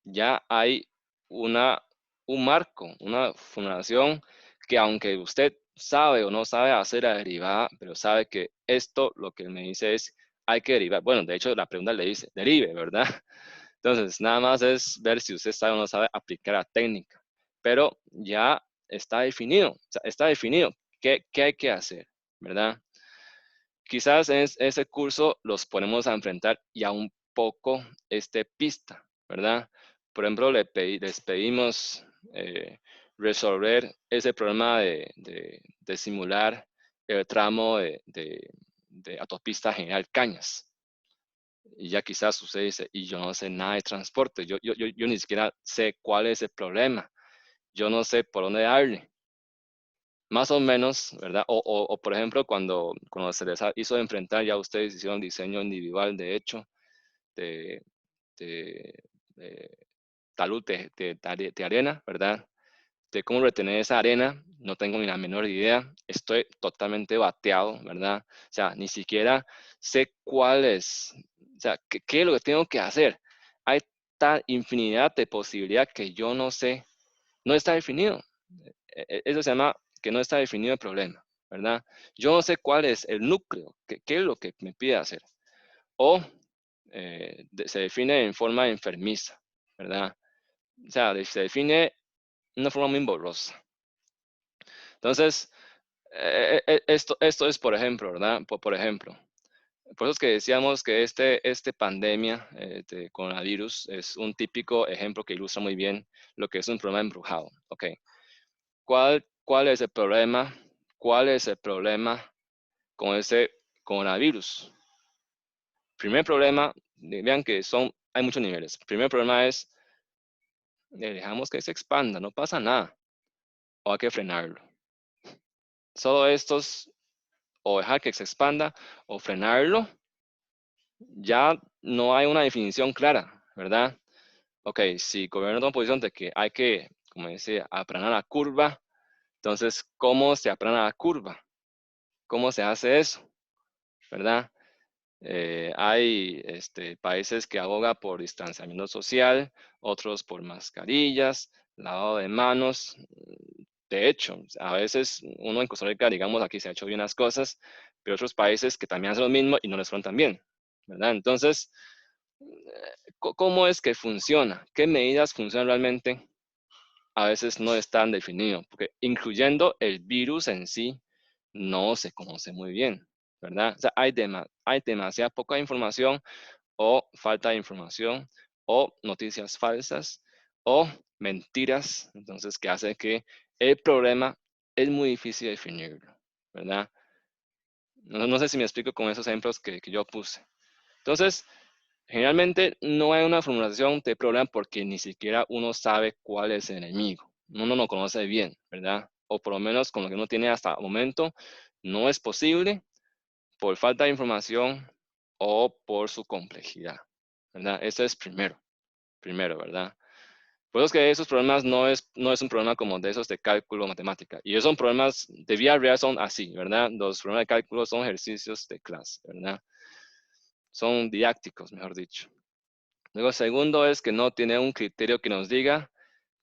Ya hay un marco, una fundación que aunque usted sabe o no sabe hacer la derivada, pero sabe que esto lo que me dice es hay que derivar. Bueno, de hecho la pregunta le dice derive, ¿verdad? Entonces, nada más es ver si usted sabe o no sabe aplicar la técnica, pero ya está definido, o sea, está definido qué hay que hacer, ¿verdad? Quizás en ese curso los ponemos a enfrentar ya un poco pista, ¿verdad? Por ejemplo, les pedimos resolver ese problema de simular el tramo de autopista General Cañas. Y ya quizás usted dice, y yo no sé nada de transporte, yo ni siquiera sé cuál es el problema, yo no sé por dónde darle. Más o menos, ¿verdad? Por ejemplo, cuando se les hizo enfrentar, ya ustedes hicieron diseño individual, de hecho, de, de, de talud de arena, ¿verdad? De cómo retener esa arena, no tengo ni la menor idea, estoy totalmente bateado, ¿verdad? O sea, ni siquiera sé cuál es, o sea, qué es lo que tengo que hacer. Hay tal infinidad de posibilidades que yo no sé, no está definido. Eso se llama que no está definido el problema, ¿verdad? Yo no sé cuál es el núcleo, qué es lo que me pide hacer. O se define en forma enfermiza, ¿verdad? O sea, se define de una forma muy borrosa. Entonces, esto es, por ejemplo, ¿verdad? Por ejemplo, por eso es que decíamos que este pandemia de coronavirus es un típico ejemplo que ilustra muy bien lo que es un problema embrujado. Ok, ¿cuál es el problema? ¿Cuál es el problema con ese coronavirus? Primer problema, vean que hay muchos niveles. Primer problema es, dejamos que se expanda, no pasa nada, o hay que frenarlo. Solo estos, o dejar que se expanda, o frenarlo, ya no hay una definición clara, ¿verdad? Ok, si el gobierno toma posición de que hay que, como decía, aplanar la curva, entonces, ¿cómo se aplana la curva? ¿Cómo se hace eso? ¿Verdad? Hay países que abogan por distanciamiento social, otros por mascarillas, lavado de manos. De hecho, a veces uno en Costa Rica, digamos, aquí se ha hecho bien las cosas, pero otros países que también hacen lo mismo y no les fueron tan bien, ¿verdad? Entonces, ¿cómo es que funciona? ¿Qué medidas funcionan realmente? A veces no están definidos, porque incluyendo el virus en sí, no se conoce muy bien, ¿verdad? O sea, hay demasiada poca información o falta de información o noticias falsas o mentiras, entonces que hace que el problema es muy difícil de definirlo, ¿verdad? No sé si me explico con esos ejemplos que yo puse. Entonces, generalmente no hay una formulación de problema porque ni siquiera uno sabe cuál es el enemigo. Uno no conoce bien, ¿verdad? O por lo menos con lo que uno tiene hasta el momento, no es posible por falta de información o por su complejidad, ¿verdad? Eso es primero, ¿verdad? Por eso es que esos problemas no es un problema como de esos de cálculo matemática. Y esos son problemas de vida real, son así, ¿verdad? Los problemas de cálculo son ejercicios de clase, ¿verdad? Son didácticos, mejor dicho. Luego, segundo es que no tiene un criterio que nos diga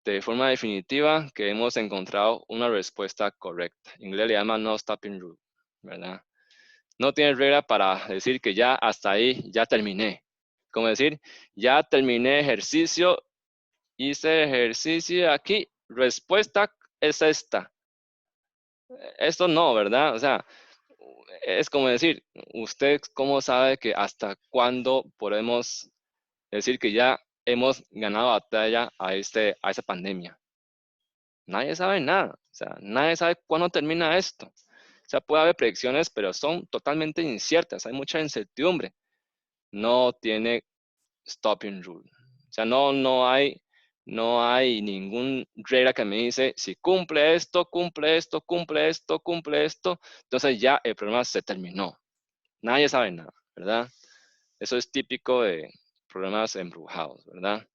de forma definitiva que hemos encontrado una respuesta correcta. En inglés le llaman no stopping rule, ¿verdad? No tiene regla para decir que ya hasta ahí, ya terminé. Como decir, ya terminé ejercicio, hice ejercicio aquí, respuesta es esta. Esto no, ¿verdad? O sea, es como decir, ¿usted cómo sabe que hasta cuándo podemos decir que ya hemos ganado batalla a esa pandemia? Nadie sabe nada. O sea, nadie sabe cuándo termina esto. O sea, puede haber predicciones, pero son totalmente inciertas. Hay mucha incertidumbre. No tiene stopping rule. O sea, no hay ninguna regla que me dice si cumple esto, cumple esto, cumple esto, cumple esto, entonces ya el problema se terminó. Nadie sabe nada, ¿verdad? Eso es típico de problemas embrujados, ¿verdad?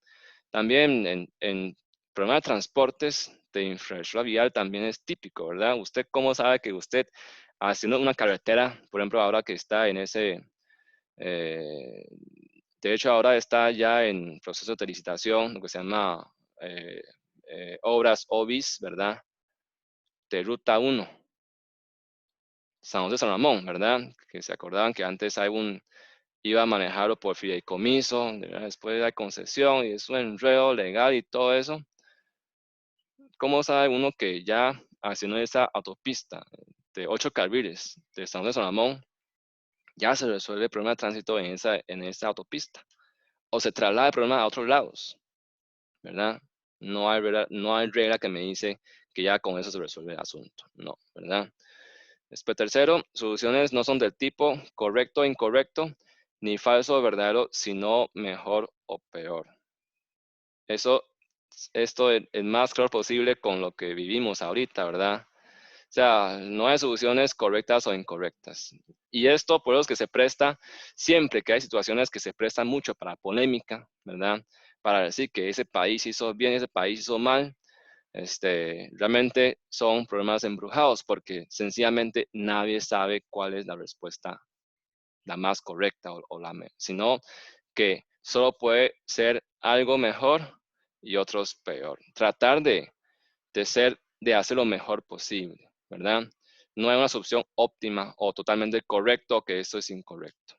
También en problemas de transportes de infraestructura vial también es típico, ¿verdad? ¿Usted cómo sabe que usted haciendo una carretera, por ejemplo, ahora que está en ese eh, de hecho, ahora está ya en proceso de licitación, lo que se llama eh, obras OBIS, ¿verdad? De Ruta 1, San José San Ramón, ¿verdad? Que se acordaban que antes iba a manejarlo por fideicomiso, ¿verdad? Después hay concesión y es un enredo legal y todo eso. ¿Cómo sabe uno que ya haciendo esa autopista de 8 carriles de San José San Ramón, ya se resuelve el problema de tránsito en esa autopista? O se traslada el problema a otros lados, ¿verdad? No hay regla que me dice que ya con eso se resuelve el asunto, no, ¿verdad? Después, tercero, soluciones no son del tipo correcto o incorrecto, ni falso o verdadero, sino mejor o peor. Esto es el más claro posible con lo que vivimos ahorita, ¿verdad? O sea, no hay soluciones correctas o incorrectas. Y esto por eso es que se presta, siempre que hay situaciones que se prestan mucho para polémica, ¿verdad? Para decir que ese país hizo bien, ese país hizo mal, realmente son problemas embrujados porque sencillamente nadie sabe cuál es la respuesta, la más correcta sino que solo puede ser algo mejor y otros peor. Tratar de hacer lo mejor posible, ¿verdad? No hay una solución óptima o totalmente correcto o que esto es incorrecto.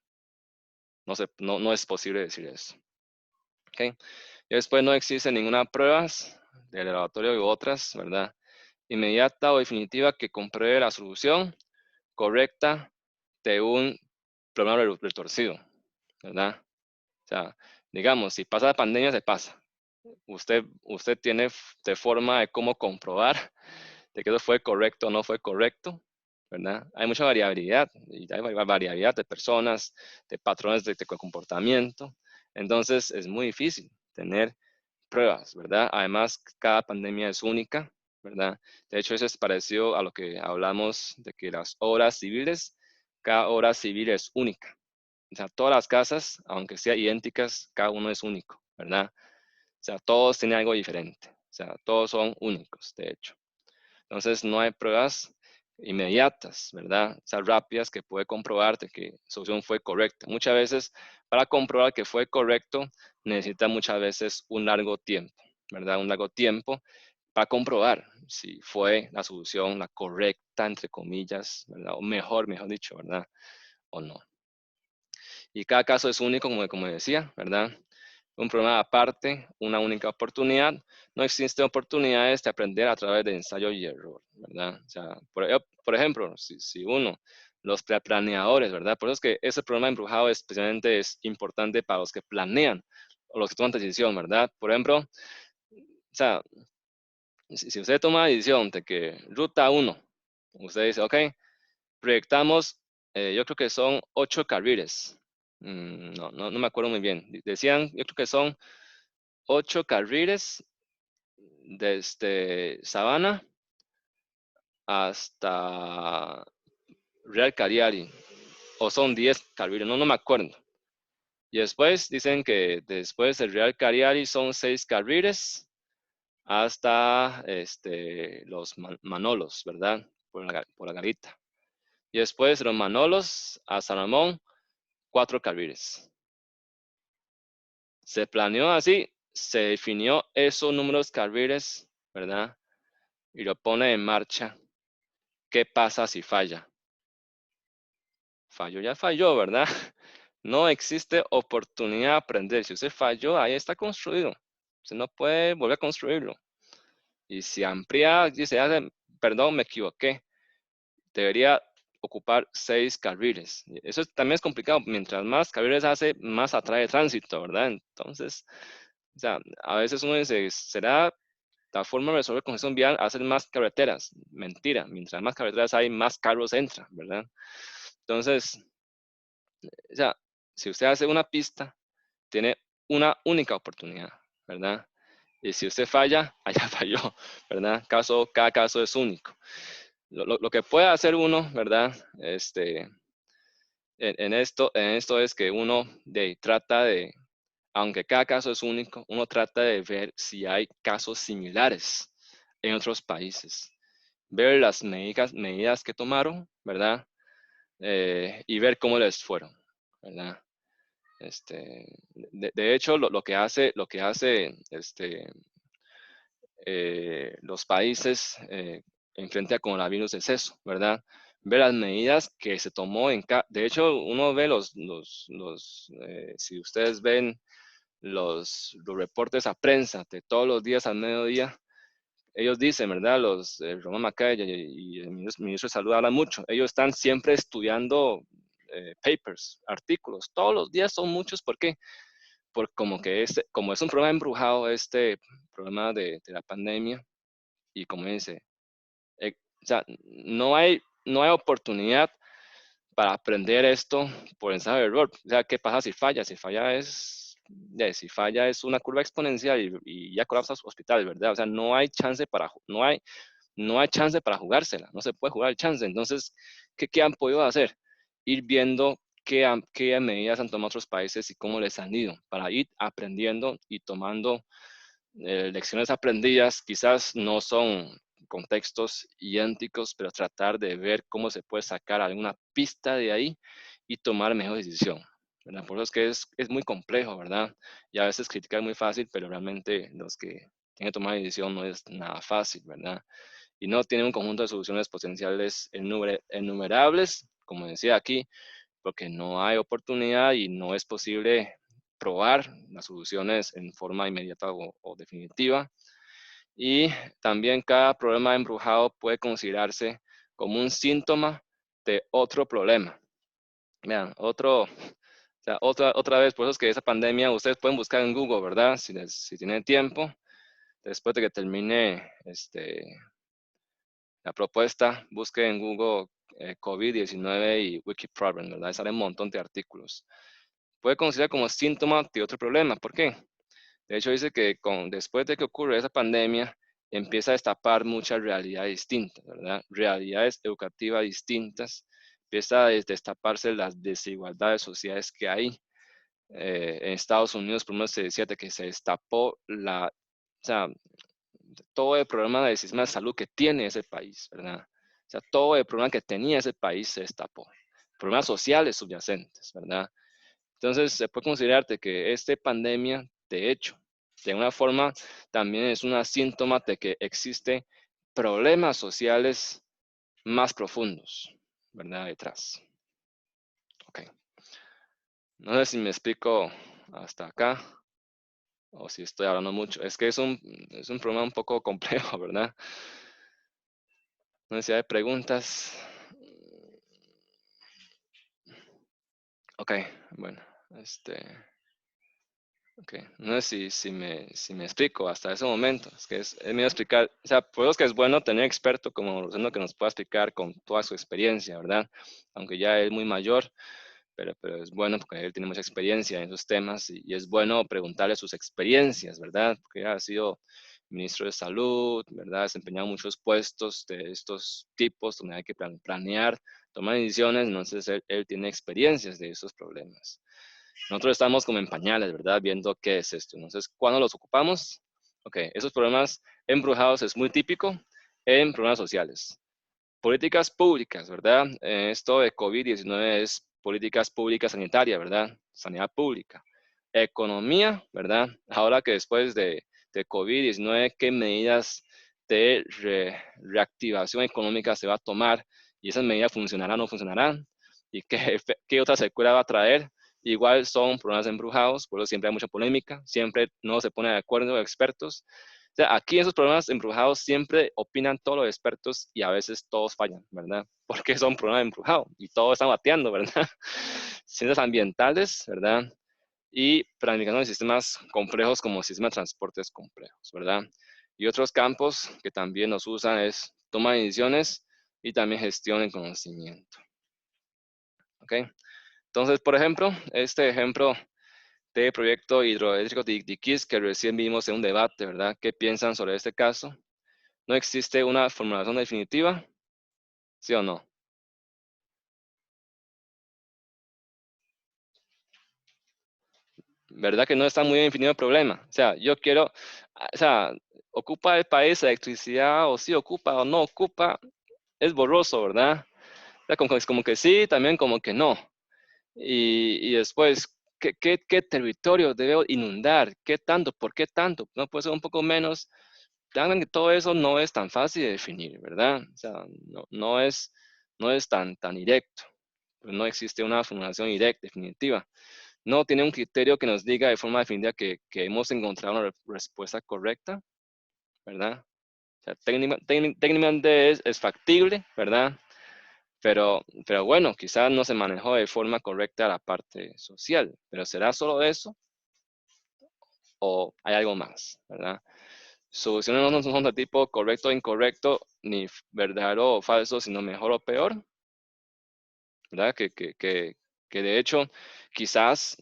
No es posible decir eso. ¿Okay? Y después no existe ninguna prueba del laboratorio u otras, ¿verdad? Inmediata o definitiva que compruebe la solución correcta de un problema retorcido, ¿verdad? O sea, digamos, si pasa la pandemia, se pasa. Usted tiene de forma de cómo comprobar de que eso fue correcto o no fue correcto, ¿verdad? Hay mucha variabilidad, y hay variabilidad de personas, de patrones de comportamiento, entonces es muy difícil tener pruebas, ¿verdad? Además, cada pandemia es única, ¿verdad? De hecho, eso es parecido a lo que hablamos de que las obras civiles, cada obra civil es única. O sea, todas las casas, aunque sean idénticas, cada uno es único, ¿verdad? O sea, todos tienen algo diferente. O sea, todos son únicos, de hecho. Entonces, no hay pruebas inmediatas, ¿verdad? O sea, rápidas, que puede comprobarte que la solución fue correcta. Muchas veces, para comprobar que fue correcto, necesita muchas veces un largo tiempo, ¿verdad? Un largo tiempo para comprobar si fue la solución la correcta, entre comillas, ¿verdad? O mejor dicho, ¿verdad? O no. Y cada caso es único, como decía, ¿verdad? Un problema aparte, una única oportunidad. No existen oportunidades de aprender a través de ensayo y error, ¿verdad? O sea, por ejemplo, si uno, los planeadores, ¿verdad? Por eso es que ese problema embrujado especialmente es importante para los que planean o los que toman decisión, ¿verdad? Por ejemplo, o sea, si usted toma la decisión de que ruta 1, usted dice, ok, proyectamos, yo creo que son 8 carriles. No me acuerdo muy bien. Decían, yo creo que son 8 carriles desde Sabana hasta Real Cariari, o son 10 carriles, no me acuerdo. Y después dicen que después del Real Cariari son 6 carriles hasta los Manolos, ¿verdad? Por la garita. Y después de los Manolos a San Ramón, 4 carriles. Se planeó así, se definió esos números carriles, ¿verdad? Y lo pone en marcha. ¿Qué pasa si falla? Falló, ya falló, ¿verdad? No existe oportunidad de aprender. Si usted falló, ahí está construido. Usted no puede volver a construirlo. Y si amplía, dice, perdón, me equivoqué. Debería ocupar 6 carriles. Eso también es complicado. Mientras más carriles hace, más atrae tránsito, ¿verdad? Entonces, o sea, a veces uno dice, ¿será la forma de resolver congestión vial hacer más carreteras? Mentira. Mientras más carreteras hay, más carros entran, ¿verdad? Entonces, o sea, si usted hace una pista, tiene una única oportunidad, ¿verdad? Y si usted falla, allá falló, ¿verdad? Cada caso es único. Lo que puede hacer uno, ¿verdad? En esto es que uno trata de, aunque cada caso es único, uno trata de ver si hay casos similares en otros países. Ver las medidas que tomaron, ¿verdad? Y ver cómo les fueron, ¿verdad? De hecho, lo que hace los países en frente a coronavirus es eso, ¿verdad? Ver las medidas que se tomó de hecho, uno ve si ustedes ven los reportes a prensa de todos los días al mediodía, ellos dicen, ¿verdad? Román Macaya y el ministro de Salud hablan mucho. Ellos están siempre estudiando papers, artículos. Todos los días son muchos. ¿Por qué? Porque como es un problema embrujado, este problema de la pandemia, y como dice, o sea, no hay oportunidad para aprender esto por ensayo de error. O sea, ¿qué pasa si falla? Si falla es una curva exponencial y ya colapsa hospitales, ¿verdad? O sea, no hay chance para jugársela, no se puede jugar el chance. Entonces, ¿qué han podido hacer? Ir viendo qué medidas han tomado otros países y cómo les han ido, para ir aprendiendo y tomando lecciones aprendidas. Quizás no son contextos idénticos, pero tratar de ver cómo se puede sacar alguna pista de ahí y tomar mejor decisión, ¿verdad? Por eso es que es muy complejo, ¿verdad? Y a veces criticar es muy fácil, pero realmente los que tienen que tomar decisión no es nada fácil, ¿verdad? Y no tiene un conjunto de soluciones potenciales innumerables, como decía aquí, porque no hay oportunidad y no es posible probar las soluciones en forma inmediata o definitiva. Y también cada problema embrujado puede considerarse como un síntoma de otro problema. Vean, otra vez, por eso es que esa pandemia, ustedes pueden buscar en Google, ¿verdad? Si tienen tiempo, después de que termine la propuesta, busque en Google COVID-19 y Wikiproblem, ¿verdad? Ahí salen un montón de artículos. Puede considerar como síntoma de otro problema. ¿Por qué? De hecho, dice que después de que ocurre esa pandemia, empieza a destapar muchas realidades distintas, ¿verdad? Realidades educativas distintas. Empieza a destaparse las desigualdades sociales que hay. En Estados Unidos, por ejemplo, se decía que se destapó o sea, todo el problema del sistema de salud que tiene ese país, ¿verdad? O sea, todo el problema que tenía ese país se destapó. Problemas sociales subyacentes, ¿verdad? Entonces, se puede considerarte que esta pandemia, de hecho, de una forma, también es un síntoma de que existen problemas sociales más profundos, ¿verdad? Detrás. Ok. No sé si me explico hasta acá o si estoy hablando mucho. Es que es un problema un poco complejo, ¿verdad? No sé si hay preguntas. Ok, bueno, ok, no sé si me explico hasta ese momento. Es que es medio explicar, o sea, por eso es que es bueno tener experto como Rosendo que nos pueda explicar con toda su experiencia, ¿verdad? Aunque ya es muy mayor, pero es bueno porque él tiene mucha experiencia en esos temas y es bueno preguntarle sus experiencias, ¿verdad? Porque ha sido ministro de salud, ¿verdad? Ha desempeñado muchos puestos de estos tipos donde hay que planear, tomar decisiones, entonces él tiene experiencias de esos problemas. Nosotros estamos como en pañales, ¿verdad? Viendo qué es esto. Entonces, ¿cuándo los ocupamos? Ok, esos problemas embrujados es muy típico en problemas sociales. Políticas públicas, ¿verdad? Esto de COVID-19 es políticas públicas sanitarias, ¿verdad? Sanidad pública. Economía, ¿verdad? Ahora que después de COVID-19, ¿qué medidas de reactivación económica se va a tomar? Y esas medidas funcionarán o no funcionarán. ¿Y qué otra secuela va a traer? Igual son problemas embrujados, por eso siempre hay mucha polémica, siempre no se pone de acuerdo expertos. O sea, aquí en esos problemas embrujados siempre opinan todos los expertos y a veces todos fallan, ¿verdad? Porque son problemas embrujados y todos están bateando, ¿verdad? Ciencias ambientales, ¿verdad? Y planificación de sistemas complejos como sistemas de transportes complejos, ¿verdad? Y otros campos que también nos usan es toma de decisiones y también gestión de conocimiento. ¿Ok? Entonces, por ejemplo, este ejemplo de proyecto hidroeléctrico de Iquitos que recién vimos en un debate, ¿verdad? ¿Qué piensan sobre este caso? ¿No existe una formulación definitiva? ¿Sí o no? ¿Verdad que no está muy bien definido el problema? O sea, yo quiero, o sea, ¿ocupa el país electricidad o sí ocupa o no ocupa? Es borroso, ¿verdad? O sea, como que sí, también como que no. Y después, ¿qué territorio debe inundar? ¿Qué tanto? ¿Por qué tanto? ¿No puede ser un poco menos? Vean que todo eso no es tan fácil de definir, ¿verdad? O sea, no es tan directo. No existe una formulación directa, definitiva. No tiene un criterio que nos diga de forma definitiva que hemos encontrado una respuesta correcta, ¿verdad? O sea, técnicamente es factible, ¿verdad? Pero bueno, quizás no se manejó de forma correcta la parte social, pero ¿será solo eso o hay algo más, ¿verdad? Soluciones no son de tipo correcto o incorrecto, ni verdadero o falso, sino mejor o peor, ¿verdad? Que de hecho quizás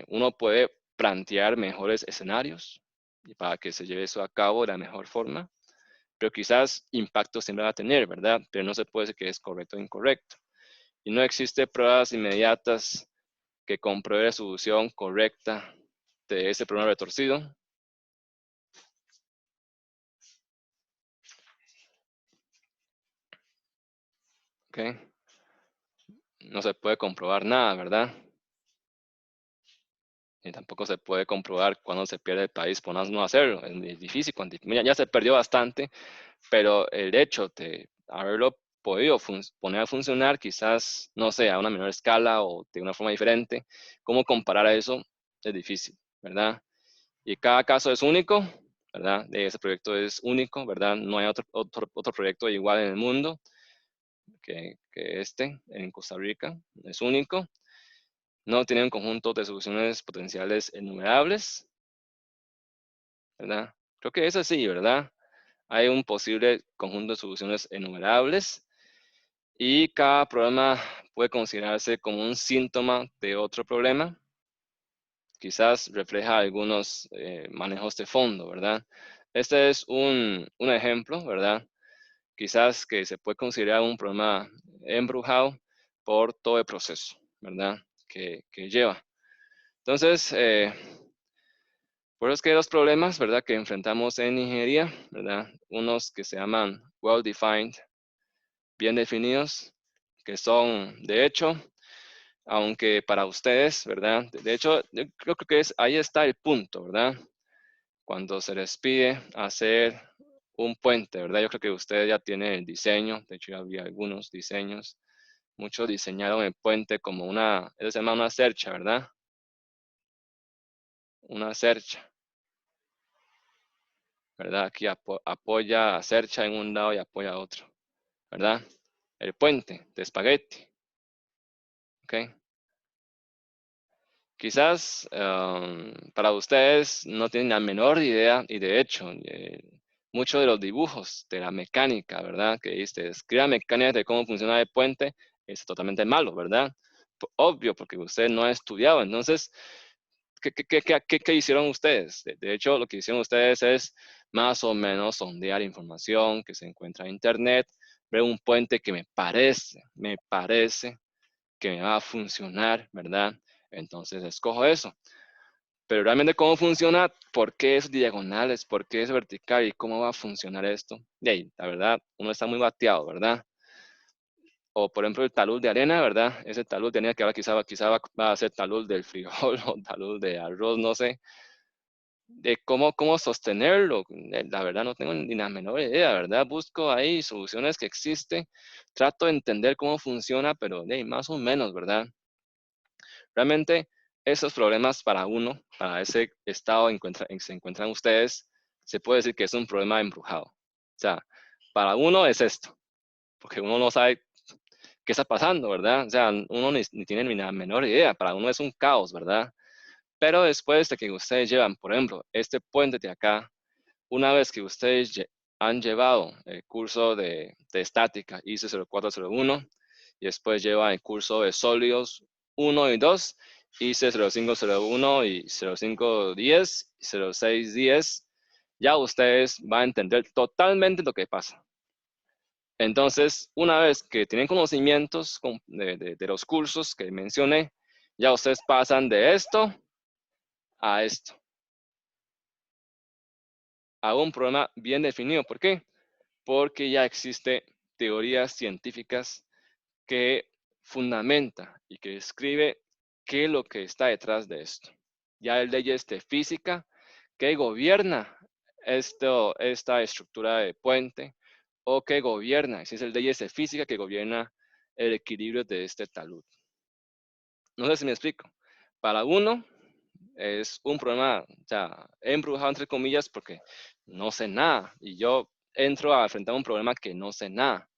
uno puede plantear mejores escenarios y para que se lleve eso a cabo de la mejor forma, pero quizás impacto siempre va a tener, ¿verdad? Pero no se puede decir que es correcto o incorrecto. Y no existe pruebas inmediatas que compruebe la solución correcta de ese problema retorcido. ¿Ok? No se puede comprobar nada, ¿verdad? Y tampoco se puede comprobar cuando se pierde el país por no hacerlo. Es difícil. Mira, ya se perdió bastante, pero el hecho de haberlo podido poner a funcionar, quizás, no sé, a una menor escala o de una forma diferente, ¿cómo comparar a eso? Es difícil, ¿verdad? Y cada caso es único, ¿verdad? Ese proyecto es único, ¿verdad? No hay otro proyecto igual en el mundo que este en Costa Rica. Es único. No tiene un conjunto de soluciones potenciales enumerables, ¿verdad? Creo que es así, ¿verdad? Hay un posible conjunto de soluciones enumerables y cada problema puede considerarse como un síntoma de otro problema. Quizás refleja algunos manejos de fondo, ¿verdad? Este es un ejemplo, ¿verdad? Quizás que se puede considerar un problema embrujado por todo el proceso, ¿verdad? Que lleva. Entonces, por eso es que hay dos problemas, ¿verdad? Que enfrentamos en ingeniería, ¿verdad? Unos que se llaman well-defined bien definidos, que son, de hecho, aunque para ustedes, ¿verdad? De hecho, yo creo que ahí está el punto, ¿verdad? Cuando se les pide hacer un puente, ¿verdad? Yo creo que ustedes ya tienen el diseño, de hecho ya había algunos diseños, muchos diseñaron el puente como eso se llama una cercha, ¿verdad? Una cercha, ¿verdad? Aquí apoya a cercha en un lado y apoya a otro, ¿verdad? El puente de espagueti, ¿ok? Quizás para ustedes no tienen la menor idea y de hecho muchos de los dibujos de la mecánica, ¿verdad? Que dice, escriba mecánica de cómo funciona el puente, es totalmente malo, ¿verdad? Obvio, porque usted no ha estudiado. Entonces, ¿qué hicieron ustedes? De hecho, lo que hicieron ustedes es más o menos sondear información que se encuentra en internet, ver un puente que me parece que me va a funcionar, ¿verdad? Entonces escojo eso. Pero realmente cómo funciona, por qué es diagonales, por qué es vertical y cómo va a funcionar esto. Y ahí, la verdad, uno está muy bateado, ¿verdad? O por ejemplo el talud de arena, ¿verdad? Ese talud de arena que ahora quizá va a ser talud del frijol o talud de arroz, no sé. De cómo sostenerlo. La verdad no tengo ni la menor idea, ¿verdad? Busco ahí soluciones que existen. Trato de entender cómo funciona, pero más o menos, ¿verdad? Realmente esos problemas para uno, para ese estado en que se encuentran ustedes, se puede decir que es un problema embrujado. O sea, para uno es esto, porque uno no sabe qué está pasando, ¿verdad? O sea, uno ni tiene ni la menor idea, para uno es un caos, ¿verdad? Pero después de que ustedes llevan, por ejemplo, este puente de acá, una vez que ustedes han llevado el curso de estática ISO 0401 y después llevan el curso de sólidos 1 y 2, ISO 0501 y 0510 y 0610, ya ustedes van a entender totalmente lo que pasa. Entonces, una vez que tienen conocimientos de los cursos que mencioné, ya ustedes pasan de esto a esto, a un problema bien definido. ¿Por qué? Porque ya existe teorías científicas que fundamenta y que describe qué es lo que está detrás de esto. Ya hay leyes de física que gobierna esta estructura de puente o que gobierna, es leyes de física que gobierna el equilibrio de este talud. No sé si me explico. Para uno es un problema, o sea, embrujado entre comillas porque no sé nada y yo entro a enfrentar un problema que no sé nada.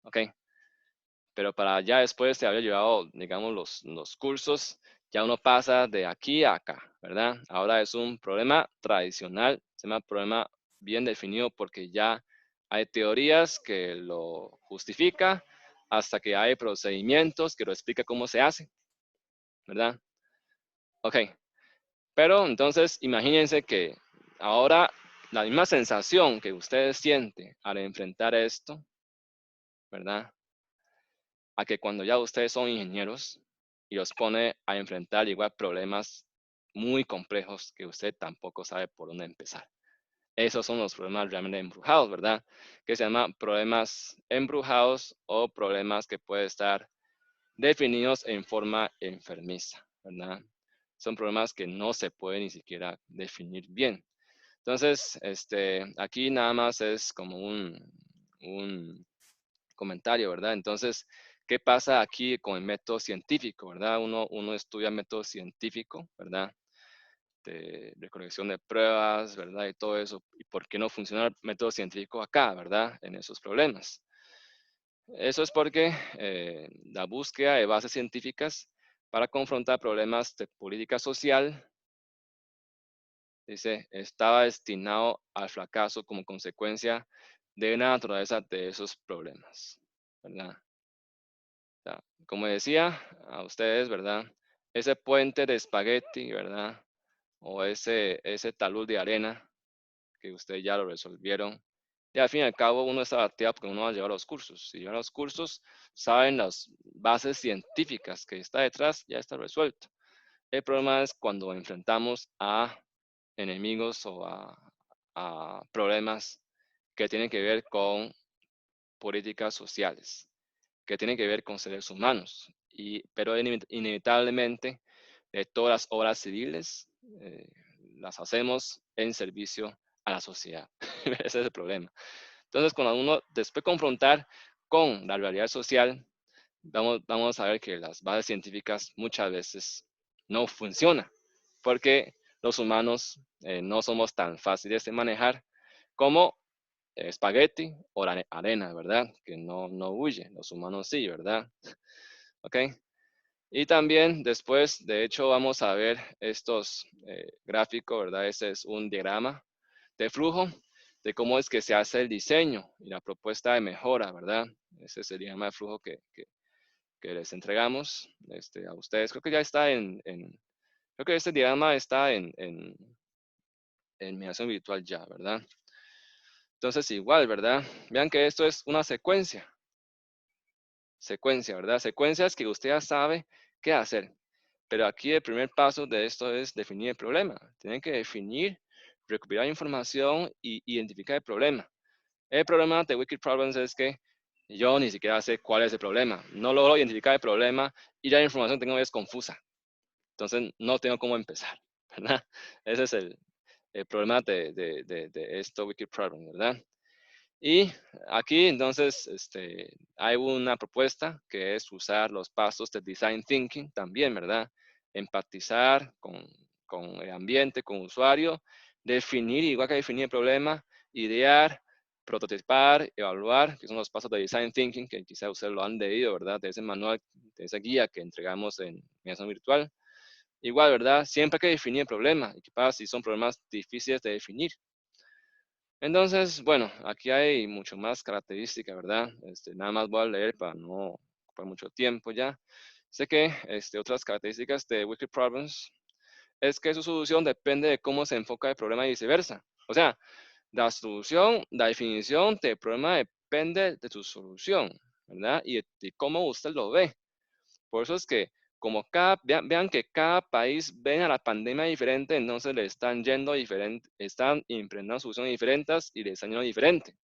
¿Ok? Pero para ya después de haber llevado, digamos, los cursos, ya uno pasa de aquí a acá, ¿verdad? Ahora es un problema tradicional, se llama problema bien definido porque ya hay teorías que lo justifica hasta que hay procedimientos que lo explica cómo se hace, ¿verdad? Ok, pero entonces imagínense que ahora la misma sensación que ustedes sienten al enfrentar esto, ¿verdad? A que cuando ya ustedes son ingenieros y los pone a enfrentar igual problemas muy complejos que usted tampoco sabe por dónde empezar. Esos son los problemas realmente embrujados, ¿verdad? Que se llaman problemas embrujados o problemas que pueden estar definidos en forma enfermiza, ¿verdad? Son problemas que no se pueden ni siquiera definir bien. Entonces, aquí nada más es como un comentario, ¿verdad? Entonces, ¿qué pasa aquí con el método científico, verdad? Uno estudia método científico, ¿verdad? De recolección de pruebas, ¿verdad? Y todo eso. ¿Y por qué no funciona el método científico acá, ¿verdad? En esos problemas. Eso es porque la búsqueda de bases científicas para confrontar problemas de política social, dice, estaba destinado al fracaso como consecuencia de la naturaleza de esos problemas, ¿verdad? Como decía a ustedes, ¿verdad? Ese puente de espagueti, ¿verdad? O ese talud de arena que ustedes ya lo resolvieron. Y al fin y al cabo uno está bateado porque uno va a llevar los cursos. Si llevan los cursos, saben las bases científicas que está detrás, ya está resuelto. El problema es cuando enfrentamos a enemigos o a problemas que tienen que ver con políticas sociales que tienen que ver con seres humanos, pero inevitablemente todas las obras civiles eh, las hacemos en servicio a la sociedad. Ese es el problema. Entonces, cuando uno después confrontar con la realidad social, vamos a ver que las bases científicas muchas veces no funcionan, porque los humanos no somos tan fáciles de manejar como espagueti o la arena, ¿verdad? Que no huye, los humanos sí, ¿verdad? ¿Ok? Y también después, de hecho, vamos a ver estos gráficos, ¿verdad? Este es un diagrama de flujo de cómo es que se hace el diseño y la propuesta de mejora, ¿verdad? Ese es el diagrama de flujo que les entregamos a ustedes. Creo que ya está creo que este diagrama está en Migración Virtual ya, ¿verdad? Entonces, igual, ¿verdad? Vean que esto es una secuencia, ¿verdad? Secuencias que usted ya sabe qué hacer. Pero aquí el primer paso de esto es definir el problema. Tienen que definir, recuperar información y identificar el problema. El problema de Wiki Problems es que yo ni siquiera sé cuál es el problema. No logro identificar el problema y la información que tengo es confusa. Entonces no tengo cómo empezar, ¿verdad? Ese es el problema de esto Wiki Problem, ¿verdad? Y aquí entonces hay una propuesta que es usar los pasos de Design Thinking también, ¿verdad? Empatizar con el ambiente, con el usuario, definir, igual que definir el problema, idear, prototipar, evaluar, que son los pasos de Design Thinking, que quizá ustedes lo han leído, ¿verdad? De ese manual, de esa guía que entregamos en Migración Virtual. Igual, ¿verdad? Siempre hay que definir el problema. ¿Y qué pasa si son problemas difíciles de definir? Entonces, bueno, aquí hay mucho más características, ¿verdad? Nada más voy a leer para no ocupar mucho tiempo ya. Sé que otras características de Wiki Problems es que su solución depende de cómo se enfoca el problema y viceversa. O sea, la solución, la definición del problema depende de su solución, ¿verdad? Y de cómo usted lo ve. Por eso es que como vean que cada país ven a la pandemia diferente, entonces le están yendo diferente, están implementando soluciones diferentes y le están yendo diferente.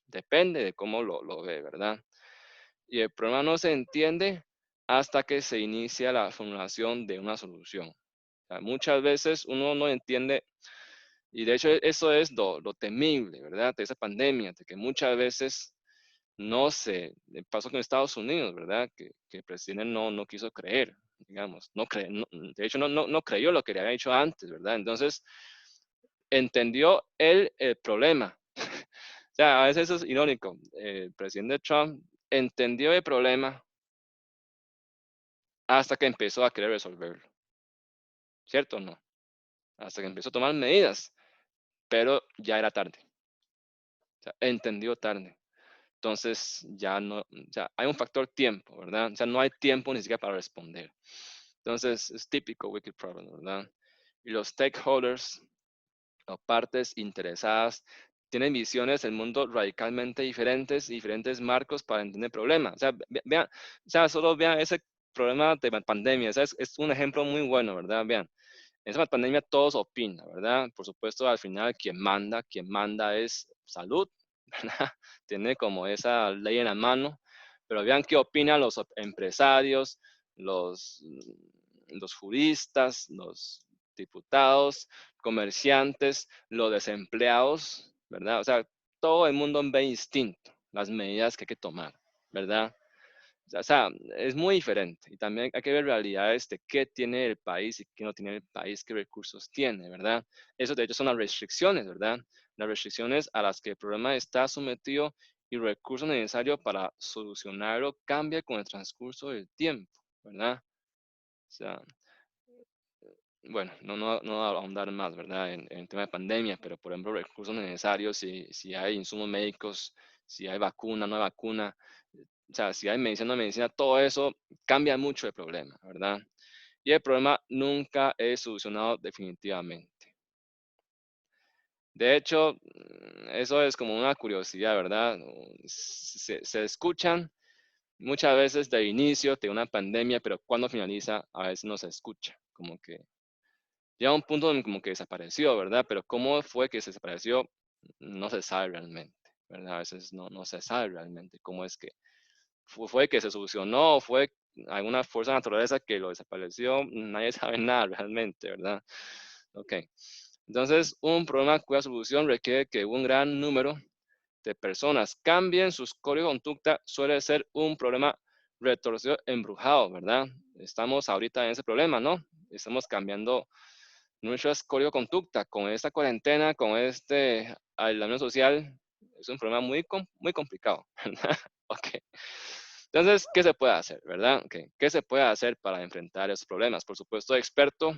Depende de cómo lo ve, ¿verdad? Y el problema no se entiende hasta que se inicia la formulación de una solución. O sea, muchas veces uno no entiende, y de hecho eso es lo temible, ¿verdad? De esa pandemia, de que muchas veces no sé, pasó con Estados Unidos, ¿verdad? Que el presidente no quiso creer, digamos, de hecho no creyó lo que le había dicho antes, ¿verdad? Entonces, entendió el problema. O sea, a veces eso es irónico. El presidente Trump entendió el problema hasta que empezó a querer resolverlo, ¿cierto o no? Hasta que empezó a tomar medidas, pero ya era tarde. O sea, entendió tarde. Entonces, ya no, o sea, hay un factor tiempo, ¿verdad? O sea, no hay tiempo ni siquiera para responder. Entonces, es típico Wicked Problem, ¿verdad? Y los stakeholders o partes interesadas tienen visiones del mundo radicalmente diferentes, diferentes marcos para entender el problema. O sea, vean, o sea, solo vean ese problema de la pandemia. O sea, es un ejemplo muy bueno, ¿verdad? Vean, en esa pandemia todos opinan, ¿verdad? Por supuesto, al final quien manda es salud, ¿verdad? Tiene como esa ley en la mano, pero vean qué opinan los empresarios, los, los juristas, los diputados, comerciantes, los desempleados, ¿verdad? O sea, todo el mundo ve distinto las medidas que hay que tomar, ¿verdad? O sea, es muy diferente y también hay que ver realidades de qué tiene el país y qué no tiene el país, qué recursos tiene, ¿verdad? Eso de hecho son las restricciones, ¿verdad? Las restricciones a las que el problema está sometido y los recursos necesarios para solucionarlo cambia con el transcurso del tiempo, ¿verdad? O sea, bueno, no voy a ahondar más, ¿verdad? En el tema de pandemia, pero por ejemplo, recursos necesarios, si hay insumos médicos, si hay vacuna, no hay vacuna, o sea, si hay medicina, no hay medicina, todo eso cambia mucho el problema, ¿verdad? Y el problema nunca es solucionado definitivamente. De hecho, eso es como una curiosidad, ¿verdad? Se escuchan muchas veces de inicio de una pandemia, pero cuando finaliza, a veces no se escucha, como que llega un punto donde como que desapareció, ¿verdad? Pero cómo fue que se desapareció, no se sabe realmente. ¿verdad? A veces no se sabe realmente cómo es que fue que se solucionó, fue alguna fuerza de naturaleza que lo desapareció, nadie sabe nada realmente, ¿verdad? Ok. Entonces, un problema cuya solución requiere que un gran número de personas cambien sus códigos de conducta suele ser un problema retorcido, embrujado, ¿verdad? Estamos ahorita en ese problema, ¿no? Estamos cambiando nuestras códigos de conducta con esta cuarentena, con este aislamiento social. Es un problema muy complicado, ¿verdad? Ok. Entonces, ¿qué se puede hacer, verdad? Okay. ¿Qué se puede hacer para enfrentar esos problemas? Por supuesto, experto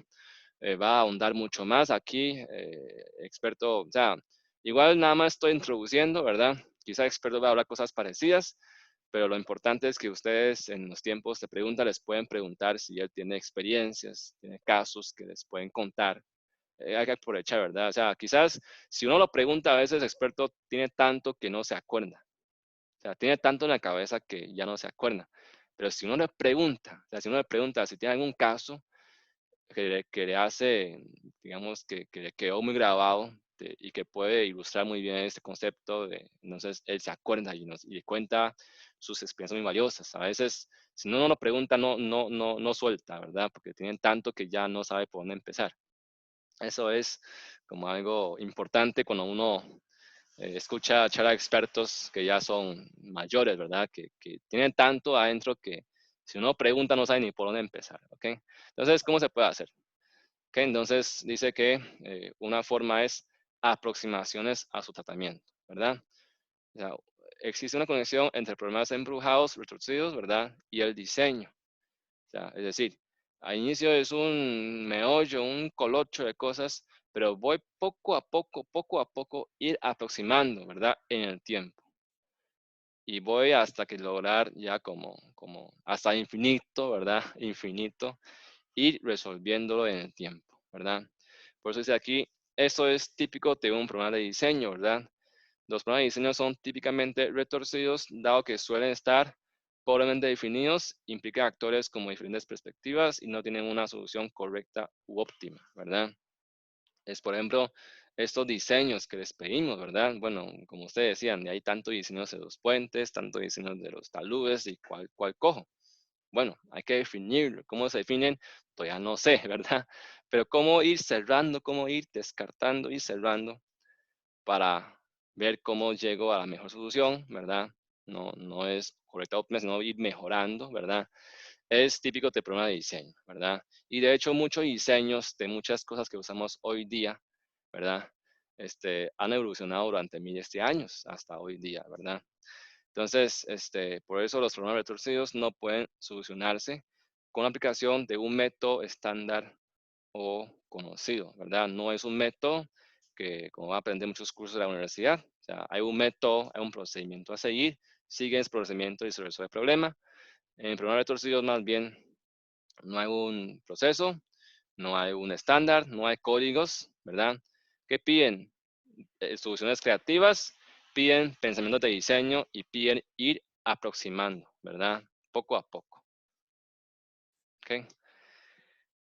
va a ahondar mucho más aquí, experto, o sea, igual nada más estoy introduciendo, ¿verdad? Quizá experto va a hablar cosas parecidas, pero lo importante es que ustedes en los tiempos de pregunta les pueden preguntar si él tiene experiencias, tiene casos que les pueden contar. Hay que aprovechar, ¿verdad? O sea, quizás si uno lo pregunta a veces, experto tiene tanto que no se acuerda. O sea, tiene tanto en la cabeza que ya no se acuerda. Pero si uno le pregunta, o sea, si uno le pregunta si tiene algún caso, que le hace, digamos, que le quedó muy grabado y que puede ilustrar muy bien este concepto. Entonces, él se acuerda y cuenta sus experiencias muy valiosas. A veces, si uno no lo pregunta, no suelta, ¿verdad? Porque tienen tanto que ya no sabe por dónde empezar. Eso es como algo importante cuando uno escucha charla de expertos que ya son mayores, ¿verdad? Que tienen tanto adentro que si uno pregunta no sabe ni por dónde empezar, ¿ok? Entonces, ¿cómo se puede hacer? Okay, entonces dice que una forma es aproximaciones a su tratamiento, ¿verdad? O sea, existe una conexión entre problemas embrujados, retorcidos, ¿verdad? Y el diseño. O sea, es decir, al inicio es un meollo, un colocho de cosas, pero voy poco a poco, ir aproximando, ¿verdad? En el tiempo. Y voy hasta que lograr ya como hasta infinito, ¿verdad? Infinito, ir resolviéndolo en el tiempo, ¿verdad? Por eso dice aquí, eso es típico de un problema de diseño, ¿verdad? Los problemas de diseño son típicamente retorcidos, dado que suelen estar pobremente definidos, implican actores como diferentes perspectivas y no tienen una solución correcta u óptima, ¿verdad? Es, por ejemplo, estos diseños que les pedimos, ¿verdad? Bueno, como ustedes decían, hay tanto diseños de los puentes, tanto diseños de los taludes y cuál cojo. Bueno, hay que definirlo. ¿Cómo se definen? Todavía no sé, ¿verdad? Pero cómo ir cerrando, cómo ir descartando y cerrando para ver cómo llego a la mejor solución, ¿verdad? No es correcta óptima, sino ir mejorando, ¿verdad? Es típico de problema de diseño, ¿verdad? Y de hecho, muchos diseños de muchas cosas que usamos hoy día, ¿verdad? Han evolucionado durante miles de años hasta hoy día, ¿verdad? Entonces, por eso los problemas retorcidos no pueden solucionarse con la aplicación de un método estándar o conocido, ¿verdad? No es un método que, como va a aprender muchos cursos de la universidad, o sea, hay un método, hay un procedimiento a seguir, sigue ese procedimiento y se resuelve el problema. En problemas retorcidos, más bien, no hay un proceso, no hay un estándar, no hay códigos, ¿verdad? ¿Qué piden? Soluciones creativas, piden pensamientos de diseño y piden ir aproximando, ¿verdad? Poco a poco. ¿Ok?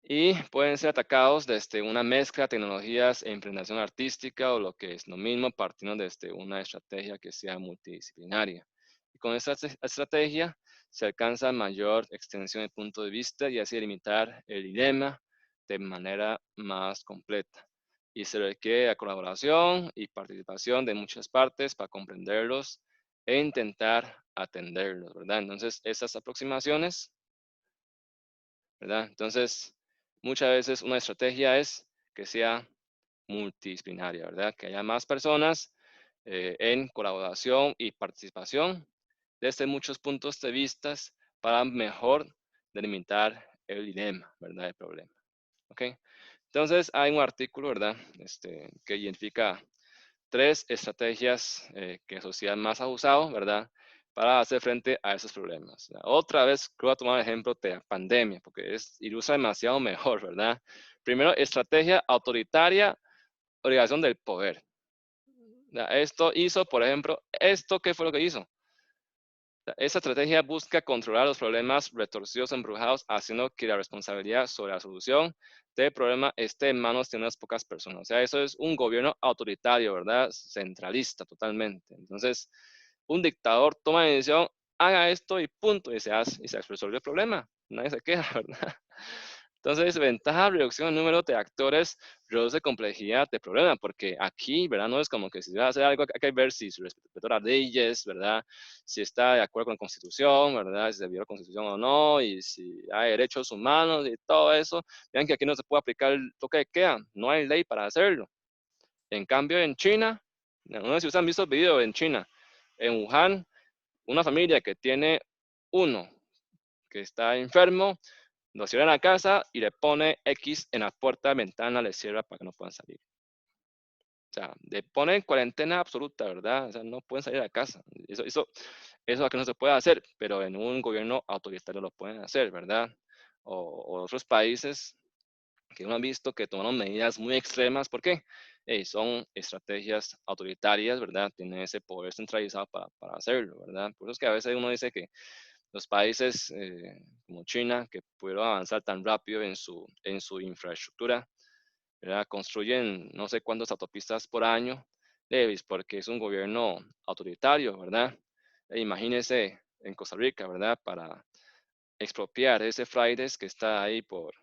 Y pueden ser atacados desde una mezcla de tecnologías e impregnación artística o lo que es lo mismo, partiendo desde una estrategia que sea multidisciplinaria. Y con esta estrategia se alcanza mayor extensión de punto de vista y así limitar el dilema de manera más completa. Y se requiere la colaboración y participación de muchas partes para comprenderlos e intentar atenderlos, ¿verdad? Entonces, esas aproximaciones, ¿verdad? Entonces, muchas veces una estrategia es que sea multidisciplinaria, ¿verdad? Que haya más personas en colaboración y participación desde muchos puntos de vista para mejor delimitar el dilema, ¿verdad? El problema, ¿ok? Entonces, hay un artículo, ¿verdad? Que identifica tres estrategias que la sociedad más ha usado, ¿verdad? Para hacer frente a esos problemas. Otra vez, creo que voy a tomar el ejemplo de la pandemia, porque ilustra demasiado mejor, ¿verdad? Primero, estrategia autoritaria, obligación del poder. Esto hizo, por ejemplo, ¿esto qué fue lo que hizo? Esta estrategia busca controlar los problemas retorcidos o embrujados, haciendo que la responsabilidad sobre la solución del problema esté en manos de unas pocas personas. O sea, eso es un gobierno autoritario, ¿verdad? Centralista totalmente. Entonces, un dictador toma la decisión, haga esto y punto, y se hace, y se resuelve el problema. Nadie se queja, ¿verdad? Entonces, ventaja, reducción del número de actores, reduce complejidad de problema, porque aquí, ¿verdad? No es como que si va a hacer algo, hay que ver si se respetó las leyes, ¿verdad? Si está de acuerdo con la Constitución, ¿verdad? Si se violó la Constitución o no, y si hay derechos humanos y todo eso. Vean que aquí no se puede aplicar el toque de queda, no hay ley para hacerlo. En cambio, en China, no sé si ustedes han visto el video en China, en Wuhan, una familia que tiene uno que está enfermo, lo cierra en la casa y le pone X en la puerta, ventana, le cierra para que no puedan salir. O sea, le pone en cuarentena absoluta, ¿verdad? O sea, no pueden salir a casa. Eso es lo que no se puede hacer, pero en un gobierno autoritario lo pueden hacer, ¿verdad? O otros países que uno ha visto que tomaron medidas muy extremas. ¿Por qué? Son estrategias autoritarias, ¿verdad? Tienen ese poder centralizado para hacerlo, ¿verdad? Por eso es que a veces uno dice que los países como China, que pudieron avanzar tan rápido en su infraestructura, ¿verdad? Construyen no sé cuántas autopistas por año, Davis, porque es un gobierno autoritario, ¿verdad? Imagínense en Costa Rica, ¿verdad? Para expropiar ese Fridays que está ahí por,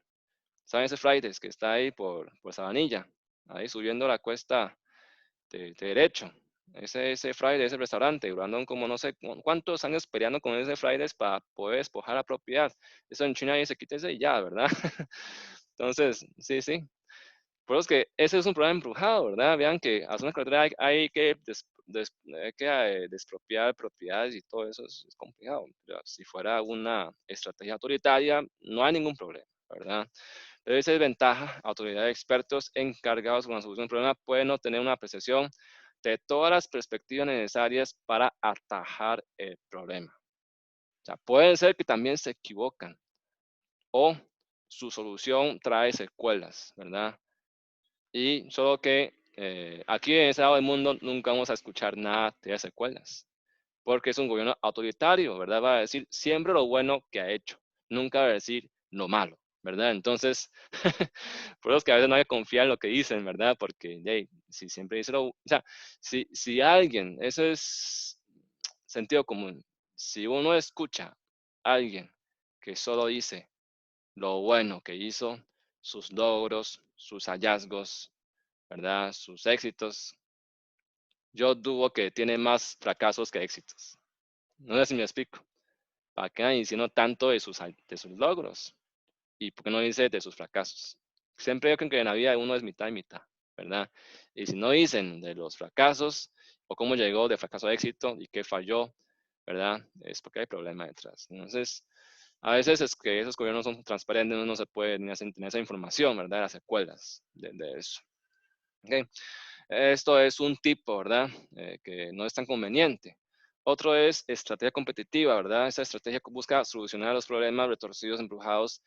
¿saben ese Fridays que está ahí por Sabanilla? Ahí subiendo la cuesta de derecho. Ese Friday, ese restaurante, durando como no sé cuántos años peleando con ese Fridays para poder despojar la propiedad. Eso en China y se quita ese y ya, ¿verdad? Entonces, sí, sí. Por eso es que ese es un problema embrujado, ¿verdad? Vean que a una carretera hay que, hay que despropiar propiedades y todo eso es complicado. Pero si fuera una estrategia autoritaria, no hay ningún problema, ¿verdad? Pero esa es ventaja. Autoridades de expertos encargados con la solución del problema pueden obtener una apreciación de todas las perspectivas necesarias para atajar el problema. O sea, puede ser que también se equivocan o su solución trae secuelas, ¿verdad? Y solo que aquí en ese lado del mundo nunca vamos a escuchar nada de secuelas, porque es un gobierno autoritario, ¿verdad? Va a decir siempre lo bueno que ha hecho, nunca va a decir lo malo, ¿verdad? Entonces, por eso es que a veces no hay que confiar en lo que dicen, ¿verdad? Porque, hey, si siempre dice lo, o sea, si alguien, eso es sentido común, si uno escucha a alguien que solo dice lo bueno que hizo, sus logros, sus hallazgos, ¿verdad? Sus éxitos, yo dudo que tiene más fracasos que éxitos. No sé si me explico. ¿Para qué andan diciendo tanto de sus logros? ¿Y por qué no dice de sus fracasos? Siempre yo creo que en la vida uno es mitad y mitad, ¿verdad? Y si no dicen de los fracasos o cómo llegó de fracaso a éxito y qué falló, ¿verdad? Es porque hay problema detrás. Entonces, a veces es que esos gobiernos son transparentes, no se puede ni tener esa información, ¿verdad? Las secuelas de eso. ¿Okay? Esto es un tipo, ¿verdad? Que no es tan conveniente. Otro es estrategia competitiva, ¿verdad? Esa estrategia busca solucionar los problemas retorcidos, embrujados,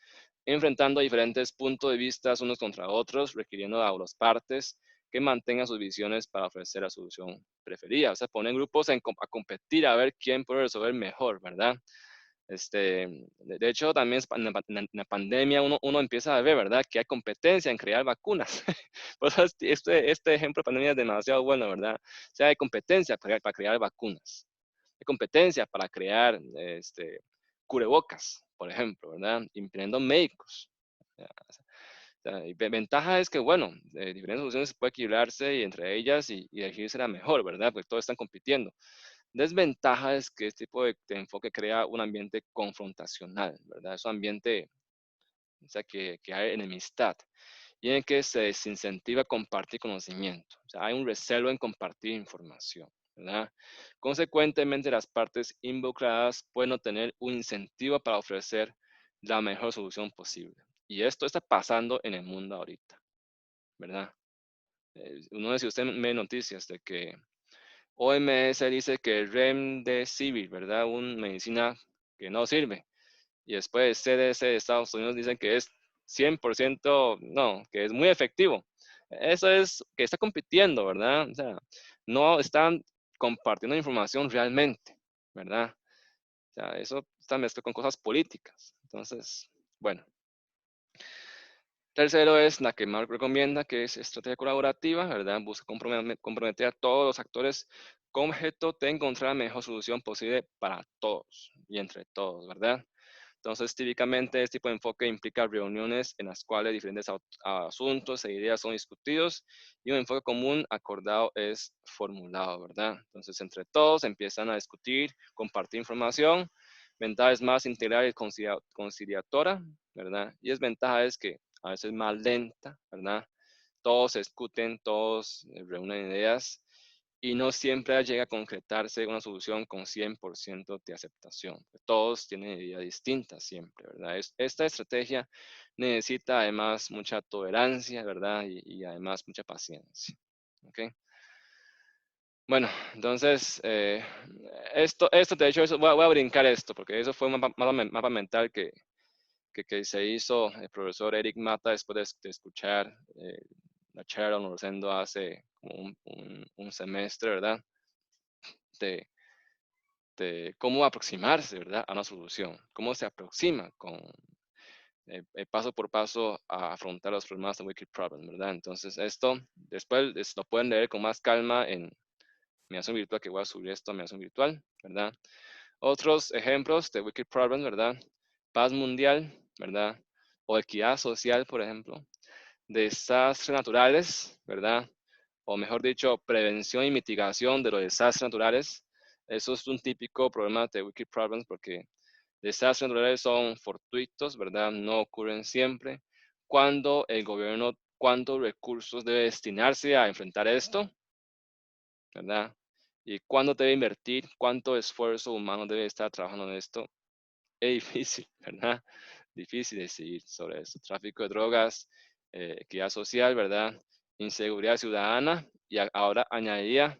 enfrentando diferentes puntos de vista unos contra otros, requiriendo a las partes que mantengan sus visiones para ofrecer la solución preferida. O sea, ponen grupos a competir a ver quién puede resolver mejor, ¿verdad? De hecho, también en la pandemia uno empieza a ver, ¿verdad? Que hay competencia en crear vacunas. Pues este ejemplo de pandemia es demasiado bueno, ¿verdad? O sea, hay competencia para crear vacunas. Hay competencia para crear cubrebocas, por ejemplo, ¿verdad? Imprimiendo médicos. Y ventaja es que, bueno, diferentes soluciones se puede equilibrarse y entre ellas y elegirse la mejor, ¿verdad? Porque todos están compitiendo. Desventaja es que este tipo de enfoque crea un ambiente confrontacional, ¿verdad? Es un ambiente, o sea, que hay enemistad y en que se desincentiva compartir conocimiento. O sea, hay un recelo en compartir información, ¿verdad? Consecuentemente, las partes involucradas pueden obtener un incentivo para ofrecer la mejor solución posible. Y esto está pasando en el mundo ahorita, ¿verdad? Uno de si usted ve noticias de que OMS dice que Remdesivir, ¿verdad? Una medicina que no sirve. Y después CDC de Estados Unidos dicen que es 100%, no, que es muy efectivo. Eso es que está compitiendo, ¿verdad? O sea, no están compartiendo información realmente, ¿verdad? O sea, eso está mezclado con cosas políticas. Entonces, bueno. Tercero es la que Mark recomienda, que es estrategia colaborativa, ¿verdad? Busca comprometer a todos los actores con objeto de encontrar la mejor solución posible para todos y entre todos, ¿verdad? Entonces, típicamente este tipo de enfoque implica reuniones en las cuales diferentes asuntos e ideas son discutidos y un enfoque común acordado es formulado, ¿verdad? Entonces, entre todos empiezan a discutir, compartir información. Ventaja es más integral y conciliadora, ¿verdad? Y desventaja es que a veces más lenta, ¿verdad? Todos discuten, todos reúnen ideas y no siempre llega a concretarse una solución con 100% de aceptación. Todos tienen ideas distintas siempre, ¿verdad? Esta estrategia necesita además mucha tolerancia, ¿verdad? Y además mucha paciencia, ¿ok? Bueno, entonces, esto de hecho, voy a brincar esto, porque eso fue un mapa mental que se hizo el profesor Eric Mata después de escuchar la charla en Rosendo hace como un semestre, ¿verdad? De, de cómo aproximarse, ¿verdad? A una solución, cómo se aproxima con paso por paso a afrontar los problemas de Wicked Problem, ¿verdad? Entonces, esto después lo pueden leer con más calma en mi acción virtual, que voy a subir esto a mi acción virtual, ¿verdad? Otros ejemplos de Wicked Problem, ¿verdad? Paz mundial, ¿verdad? O equidad social, por ejemplo. Desastres naturales, ¿verdad? O mejor dicho, prevención y mitigación de los desastres naturales. Eso es un típico problema de Wicked Problems porque desastres naturales son fortuitos, ¿verdad? No ocurren siempre. Cuando el gobierno, ¿cuántos recursos debe destinarse a enfrentar esto? ¿Verdad? Y cuándo debe invertir, cuánto esfuerzo humano debe estar trabajando en esto. Es difícil, ¿verdad? Difícil decidir sobre eso. Tráfico de drogas, equidad social, ¿verdad? Inseguridad ciudadana y ahora añadiría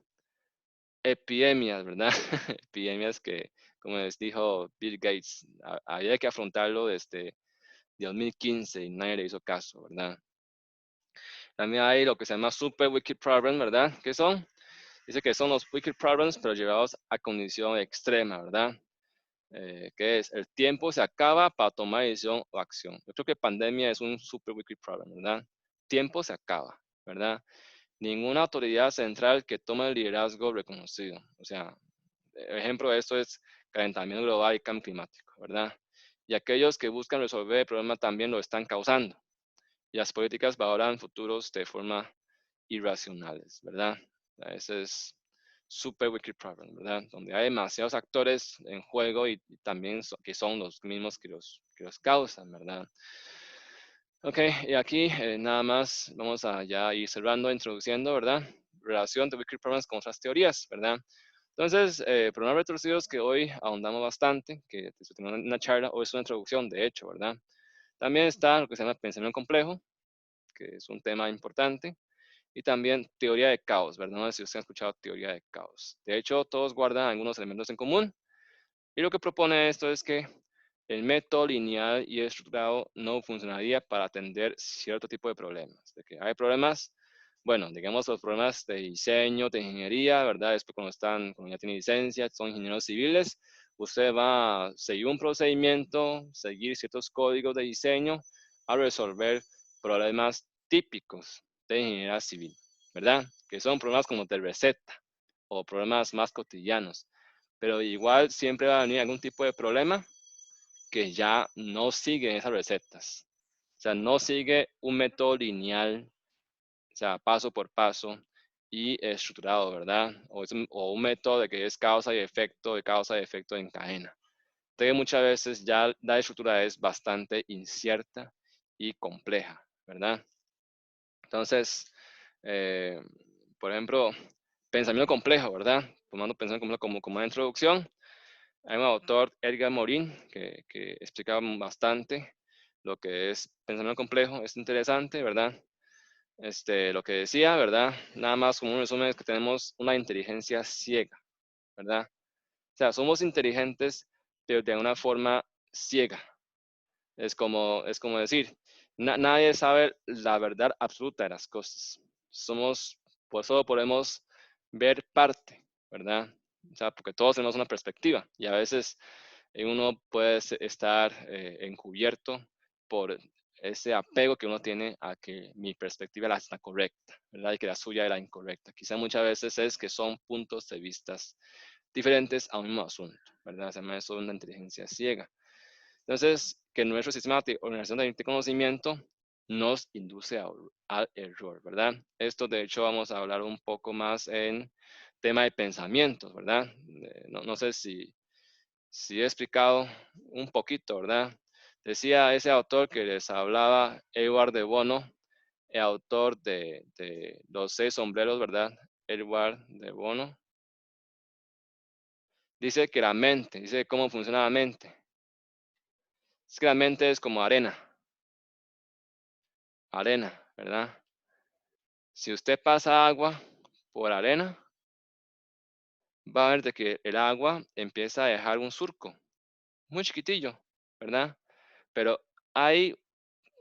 epidemias, ¿verdad? Epidemias que, como les dijo Bill Gates, había que afrontarlo desde 2015 y nadie le hizo caso, ¿verdad? También hay lo que se llama Super Wicked Problems, ¿verdad? ¿Qué son? Dice que son los Wicked Problems, pero llevados a condición extrema, ¿verdad? Que es el tiempo se acaba para tomar decisión o acción. Yo creo que pandemia es un super wicked problem, ¿verdad? Tiempo se acaba, ¿verdad? Ninguna autoridad central que tome el liderazgo reconocido. O sea, ejemplo de esto es calentamiento global y cambio climático, ¿verdad? Y aquellos que buscan resolver el problema también lo están causando. Y las políticas valoran futuros de forma irracionales, ¿verdad? Ese es super wicked problem, ¿verdad? Donde hay demasiados actores en juego y también que son los mismos que los causan, ¿verdad? Ok, y aquí nada más vamos a ya ir cerrando, introduciendo, ¿verdad? Relación de wicked problems con otras teorías, ¿verdad? Entonces, problemas retorcidos que hoy ahondamos bastante, que tuvimos una charla, hoy es una introducción, de hecho, ¿verdad? También está lo que se llama pensamiento complejo, que es un tema importante, y también teoría de caos, ¿verdad? No sé si ustedes han escuchado teoría de caos. De hecho, todos guardan algunos elementos en común. Y lo que propone esto es que el método lineal y estructurado no funcionaría para atender cierto tipo de problemas. De que hay problemas, bueno, digamos los problemas de diseño, de ingeniería, ¿verdad? Después cuando ya tienen licencia, son ingenieros civiles, usted va a seguir un procedimiento, seguir ciertos códigos de diseño a resolver problemas típicos de ingeniería civil, ¿verdad? Que son problemas como de receta o problemas más cotidianos, pero igual siempre va a venir algún tipo de problema que ya no sigue esas recetas. O sea, no sigue un método lineal, o sea, paso por paso y estructurado, ¿verdad? O un método de que es causa y efecto, de causa y efecto en cadena. Entonces, muchas veces ya la estructura es bastante incierta y compleja, ¿verdad? Entonces, eh, por ejemplo, pensamiento complejo, ¿verdad? Tomando pensamiento complejo como una introducción, hay un autor, Edgar Morin, que explica bastante lo que es pensamiento complejo. Es interesante, ¿verdad? Lo que decía, ¿verdad? Nada más como un resumen es que tenemos una inteligencia ciega, ¿verdad? O sea, somos inteligentes, pero de una forma ciega. Es como decir, nadie sabe la verdad absoluta de las cosas. Pues solo podemos ver parte, ¿verdad? O sea, porque todos tenemos una perspectiva y a veces y uno puede estar encubierto por ese apego que uno tiene a que mi perspectiva era la correcta, ¿verdad? Y que la suya era incorrecta. Quizá muchas veces es que son puntos de vistas diferentes a un mismo asunto, ¿verdad? Se llama eso una inteligencia ciega. Entonces, que nuestro sistema de organización de conocimiento nos induce al error, ¿verdad? Esto, de hecho, vamos a hablar un poco más en tema de pensamientos, ¿verdad? No sé si he explicado un poquito, ¿verdad? Decía ese autor que les hablaba, Edward de Bono, el autor de Los Seis Sombreros, ¿verdad? Edward de Bono. Dice que la mente, dice cómo funciona la mente. Es que la mente es como arena, ¿verdad? Si usted pasa agua por arena, va a ver de que el agua empieza a dejar un surco, muy chiquitillo, ¿verdad? Pero hay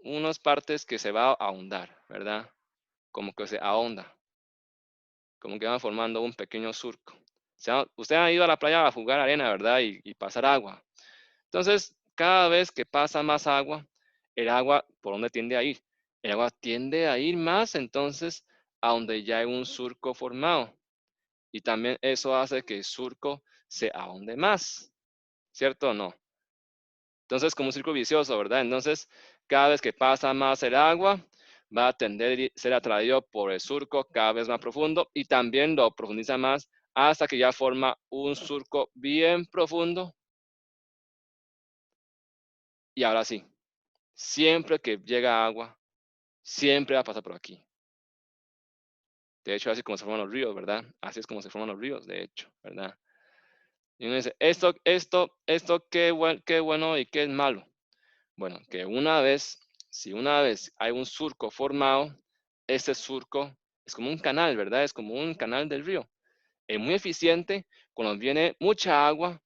unas partes que se va a ahondar, ¿verdad? Como que se ahonda, como que van formando un pequeño surco. Usted ha ido a la playa a jugar arena, ¿verdad? Y pasar agua. Entonces, cada vez que pasa más agua, el agua, ¿por dónde tiende a ir? El agua tiende a ir más, entonces, a donde ya hay un surco formado. Y también eso hace que el surco se ahonde más, ¿cierto o no? Entonces, como un círculo vicioso, ¿verdad? Entonces, cada vez que pasa más el agua, va a tender a ser atraído por el surco cada vez más profundo y también lo profundiza más hasta que ya forma un surco bien profundo. Y ahora sí, siempre que llega agua, siempre va a pasar por aquí. De hecho, así es como se forman los ríos, ¿verdad? Así es como se forman los ríos, de hecho, ¿verdad? Y uno dice, esto, qué bueno y qué es malo. Bueno, que si una vez hay un surco formado, ese surco es como un canal, ¿verdad? Es como un canal del río. Es muy eficiente, cuando viene mucha agua,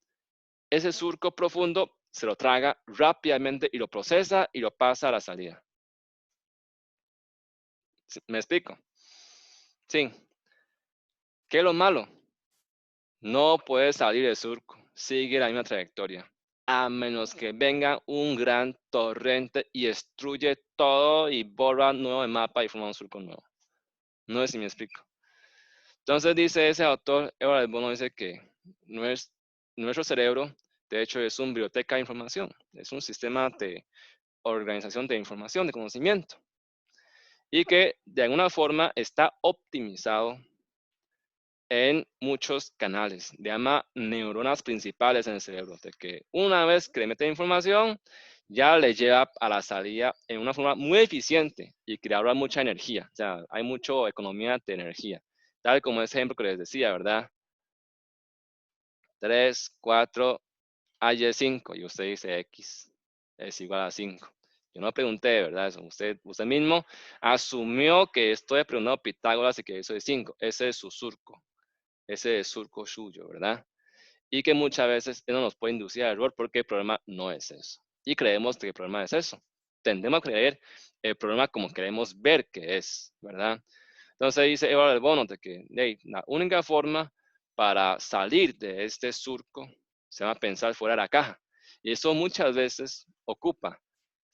ese surco profundo se lo traga rápidamente y lo procesa y lo pasa a la salida. ¿Me explico? Sí. ¿Qué es lo malo? No puede salir del surco, sigue la misma trayectoria, a menos que venga un gran torrente y destruye todo y borra nuevo el mapa y forma un surco nuevo. No sé si me explico. Entonces dice ese autor, Edward Bono, dice que nuestro cerebro, de hecho, es una biblioteca de información, es un sistema de organización de información, de conocimiento, y que de alguna forma está optimizado en muchos canales, se llama neuronas principales en el cerebro, de que una vez que le mete información, ya le lleva a la salida en una forma muy eficiente y que le ahorra mucha energía, o sea, hay mucha economía de energía, tal como ese ejemplo que les decía, ¿verdad? 3, 4, hay 5 y usted dice X es igual a 5. Yo no pregunté, ¿verdad? Eso, usted mismo asumió que estoy preguntando Pitágoras y que eso es 5, ese es su surco, ese es surco suyo, ¿verdad? Y que muchas veces eso nos puede inducir a error porque el problema no es eso. Y creemos que el problema es eso. Tendemos a creer el problema como queremos ver que es, ¿verdad? Entonces dice Eduardo del Bono de que la única forma para salir de este surco se llama pensar fuera de la caja. Y eso muchas veces ocupa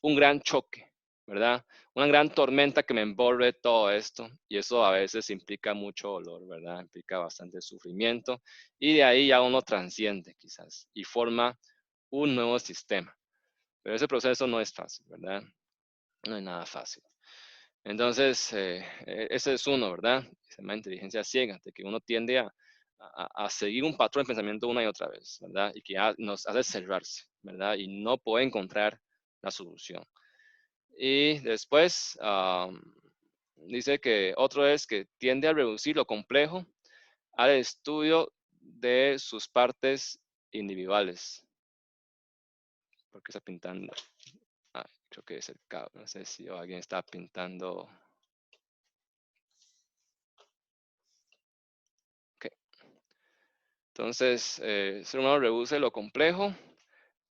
un gran choque, ¿verdad? Una gran tormenta que me envuelve todo esto y eso a veces implica mucho dolor, ¿verdad? Implica bastante sufrimiento y de ahí ya uno transciende quizás y forma un nuevo sistema. Pero ese proceso no es fácil, ¿verdad? No es nada fácil. Entonces, ese es uno, ¿verdad? Se llama inteligencia ciega, de que uno tiende a seguir un patrón de pensamiento una y otra vez, ¿verdad? Y que nos hace cerrarse, ¿verdad? Y no puede encontrar la solución. Y después dice que otro es que tiende a reducir lo complejo al estudio de sus partes individuales. ¿Por qué está pintando? Creo que es el cabo. No sé si alguien está pintando. Okay. Entonces, el ser humano reduce lo complejo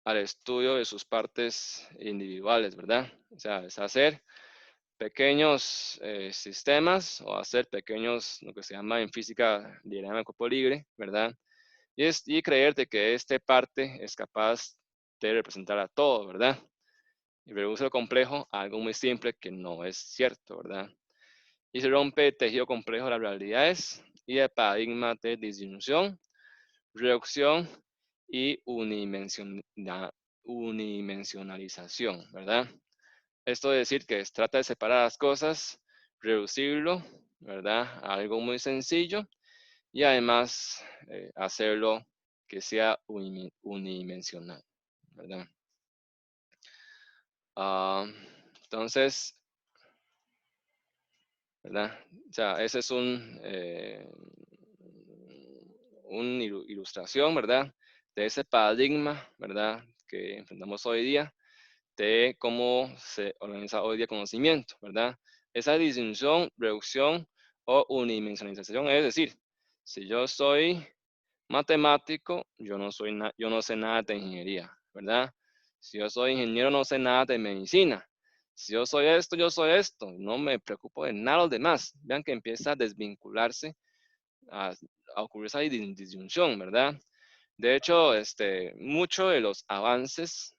al estudio de sus partes individuales, ¿verdad? O sea, es hacer pequeños sistemas o hacer pequeños, lo que se llama en física diagrama de cuerpo libre, ¿verdad? y creer de que esta parte es capaz de representar a todo, ¿verdad? Y reduce lo complejo a algo muy simple que no es cierto, ¿verdad? Y se rompe el tejido complejo de las realidades y el paradigma de disyunción, reducción y unidimensionalización, ¿verdad? Esto es decir que se trata de separar las cosas, reducirlo, ¿verdad? A algo muy sencillo y además hacerlo que sea unidimensional, ¿verdad? Ah, entonces, ¿verdad? O sea, ese es una ilustración, ¿verdad? De ese paradigma, ¿verdad? Que enfrentamos hoy día, de cómo se organiza hoy día conocimiento, ¿verdad? Esa distinción, reducción o unidimensionalización, es decir, si yo soy matemático, yo no sé nada de ingeniería, ¿verdad? Si yo soy ingeniero, no sé nada de medicina. Si yo soy esto, no me preocupo de nada de los demás. Vean que empieza a desvincularse, a, a ocurrir esa disyunción, ¿verdad? De hecho, muchos de los avances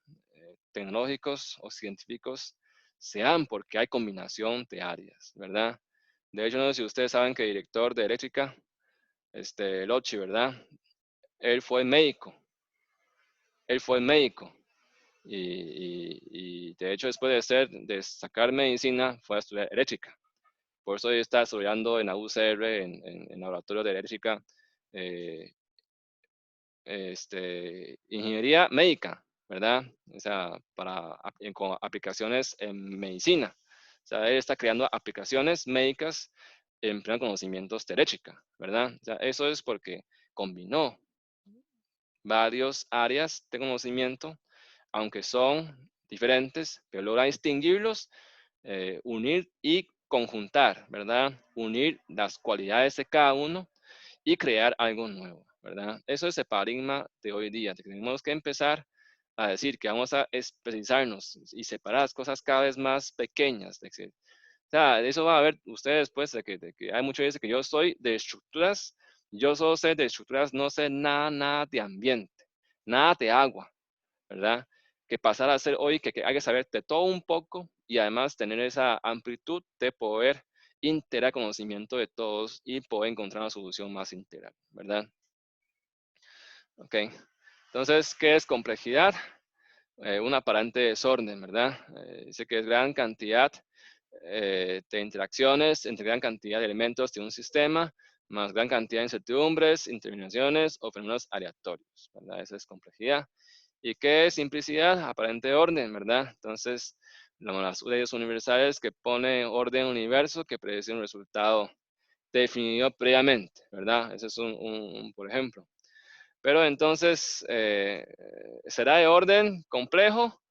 tecnológicos o científicos se dan porque hay combinación de áreas, ¿verdad? De hecho, no sé si ustedes saben que el director de eléctrica, Lochi, ¿verdad? Él fue médico, él fue médico y de hecho después de sacar medicina fue a estudiar eléctrica. Por eso él está estudiando en la UCR, en laboratorio de eléctrica, eh, ingeniería médica, ¿verdad? O sea, con aplicaciones en medicina. O sea, él está creando aplicaciones médicas en pleno conocimientos de eléctrica, ¿verdad? O sea, eso es porque combinó varias áreas de conocimiento, aunque son diferentes, pero logra distinguirlos, unir y conjuntar, ¿verdad? Unir las cualidades de cada uno y crear algo nuevo, ¿verdad? Eso es el paradigma de hoy día. Tenemos que empezar a decir que vamos a especializarnos y separar las cosas cada vez más pequeñas. O sea, eso va a ver ustedes después de que hay muchos dicen que yo soy de estructuras, yo solo sé de estructuras, no sé nada de ambiente, nada de agua, ¿verdad? Que pasar a ser hoy que hay que saber de todo un poco y además tener esa amplitud de poder integrar conocimiento de todos y poder encontrar una solución más integral, ¿verdad? Ok. Entonces, ¿qué es complejidad? Un aparente desorden, ¿verdad? Dice que es gran cantidad de interacciones entre gran cantidad de elementos de un sistema, más gran cantidad de incertidumbres, interminaciones o fenómenos aleatorios, ¿verdad? Esa es complejidad. ¿Y qué es simplicidad? Aparente orden, ¿verdad? Entonces, las leyes universales que pone orden universo que predice un resultado definido previamente, ¿verdad? Ese es por ejemplo. Pero entonces, ¿será de orden complejo?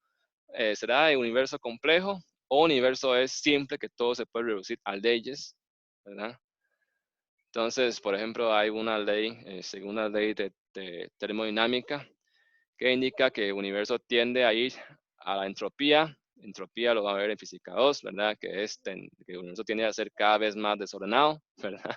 ¿Será de universo complejo? ¿O universo es simple que todo se puede reducir a leyes, ¿verdad? Entonces, por ejemplo, hay una ley, según la ley de termodinámica, que indica que el universo tiende a ir a la entropía. Entropía lo va a ver en física 2, ¿verdad? Que el universo tiende a ser cada vez más desordenado, ¿verdad?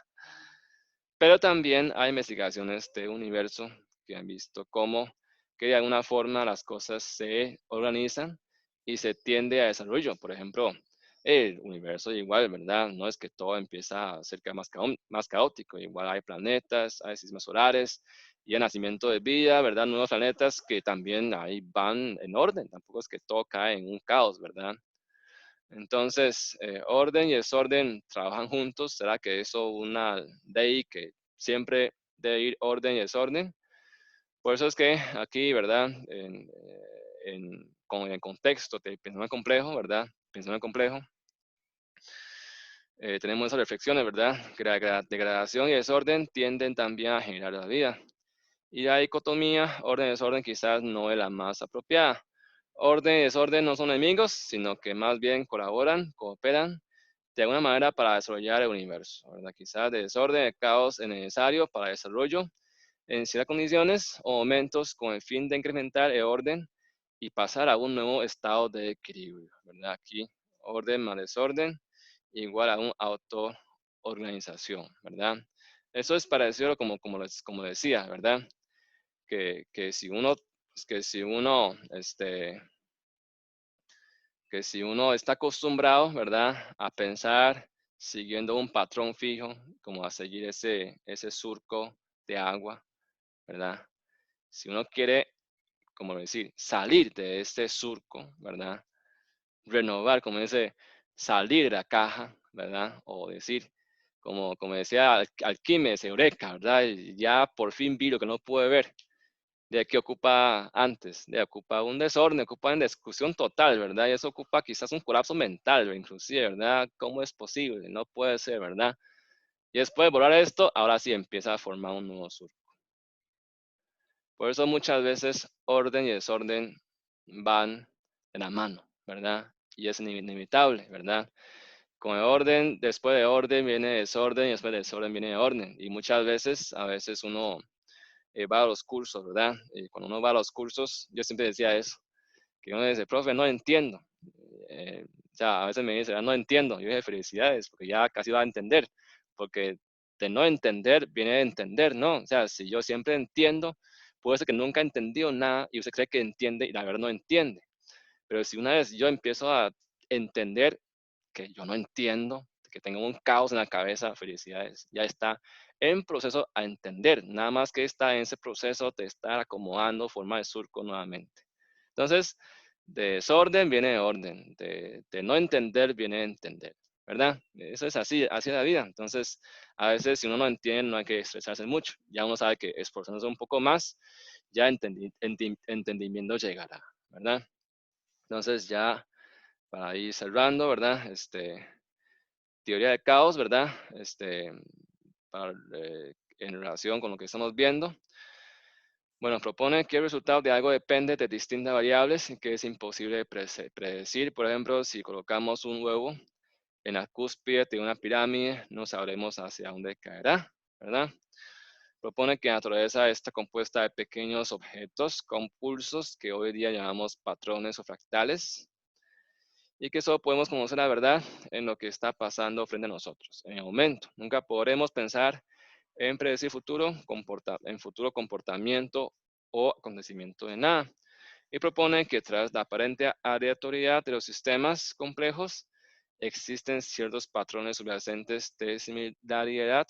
Pero también hay investigaciones de universo que han visto cómo que de alguna forma las cosas se organizan y se tiende a desarrollo. Por ejemplo, el universo igual, ¿verdad? No es que todo empieza a ser más caótico. Igual hay planetas, hay sistemas solares y el nacimiento de vida, ¿verdad? Nuevos planetas que también ahí van en orden. Tampoco es que todo cae en un caos, ¿verdad? Entonces, orden y desorden trabajan juntos. ¿Será que eso una ley que siempre debe ir orden y desorden? Por eso es que aquí, ¿verdad? Con el contexto de pensamiento complejo, ¿verdad? Pensamiento complejo, tenemos esas reflexiones, ¿verdad? Que la degradación y desorden tienden también a generar la vida. Y la dicotomía, orden y desorden, quizás no es la más apropiada. Orden y desorden no son enemigos, sino que más bien colaboran, cooperan de alguna manera para desarrollar el universo, ¿verdad? Quizás de desorden, de caos es necesario para el desarrollo en ciertas condiciones o momentos con el fin de incrementar el orden y pasar a un nuevo estado de equilibrio, ¿verdad? Aquí, orden más desorden igual a un autoorganización, ¿verdad? Eso es parecido como decía, ¿verdad? que si uno, que si uno, que si uno está acostumbrado, ¿verdad? A pensar siguiendo un patrón fijo, como a seguir ese surco de agua, ¿verdad? Si uno quiere, como decir, salir de este surco, ¿verdad? Renovar, como dice, salir de la caja, ¿verdad? O decir, como decía Alquímedes, Eureka, ¿verdad? Y ya por fin vi lo que no pude ver. ¿De qué ocupa antes? De ocupa un desorden, ocupa una discusión total, ¿verdad? Y eso ocupa quizás un colapso mental, inclusive, ¿verdad? ¿Cómo es posible? No puede ser, ¿verdad? Y después de borrar esto, ahora sí empieza a formar un nuevo surco. Por eso muchas veces orden y desorden van de la mano, ¿verdad? Y es inevitable, ¿verdad? Con el orden, después de orden viene desorden y después de desorden viene orden. Y muchas veces, a veces uno va a los cursos, ¿verdad? Y cuando uno va a los cursos, yo siempre decía eso, que uno dice, profe, no entiendo. O sea, a veces me dice, no entiendo. Yo dije, felicidades, porque ya casi va a entender. Porque de no entender viene de entender, ¿no? O sea, si yo siempre entiendo, puede ser que nunca he entendido nada y usted cree que entiende y la verdad no entiende. Pero si una vez yo empiezo a entender que yo no entiendo, que tengo un caos en la cabeza, felicidades, ya está en proceso a entender, nada más que está en ese proceso de estar acomodando forma de surco nuevamente. Entonces, de desorden viene de orden, de no entender viene de entender, ¿verdad? Eso es así, así es la vida. Entonces, a veces si uno no entiende, no hay que estresarse mucho. Ya uno sabe que esforzándose un poco más, ya entendimiento llegará, ¿verdad? Entonces, ya para ir cerrando, ¿verdad? Teoría de caos, ¿verdad? En relación con lo que estamos viendo. Bueno, propone que el resultado de algo depende de distintas variables y que es imposible predecir. Por ejemplo, si colocamos un huevo en la cúspide de una pirámide, no sabremos hacia dónde caerá, ¿verdad? Propone que la naturaleza está compuesta de pequeños objetos compulsos que hoy día llamamos patrones o fractales, y que solo podemos conocer la verdad en lo que está pasando frente a nosotros, en el momento. Nunca podremos pensar en predecir en futuro comportamiento o acontecimiento de nada. Y propone que tras la aparente aleatoriedad de los sistemas complejos, existen ciertos patrones subyacentes de similaridad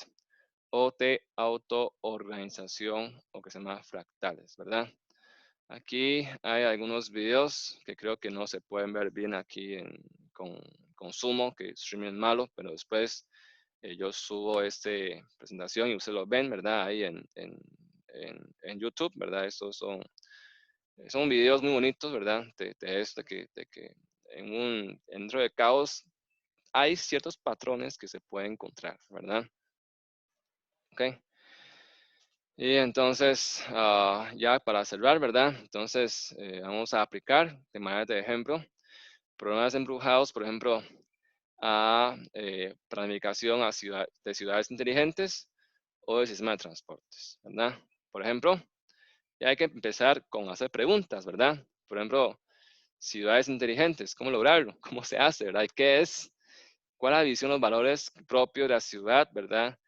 o de autoorganización, o que se llama fractales, ¿verdad? Aquí hay algunos videos que creo que no se pueden ver bien aquí con Sumo, que streaming es malo, pero después yo subo esta presentación y ustedes lo ven, ¿verdad? Ahí en YouTube, ¿verdad? Estos son videos muy bonitos, ¿verdad? De esto, de que dentro de caos hay ciertos patrones que se pueden encontrar, ¿verdad? Ok. Y entonces, ya para cerrar, ¿verdad? Entonces, vamos a aplicar de manera de ejemplo programas embrujados, por ejemplo, a planificación de ciudades inteligentes o de sistema de transportes, ¿verdad? Por ejemplo, ya hay que empezar con hacer preguntas, ¿verdad? Por ejemplo, ciudades inteligentes, ¿cómo lograrlo? ¿Cómo se hace, verdad? ¿Qué es? ¿Cuál es la visión, los valores propios de la ciudad, verdad?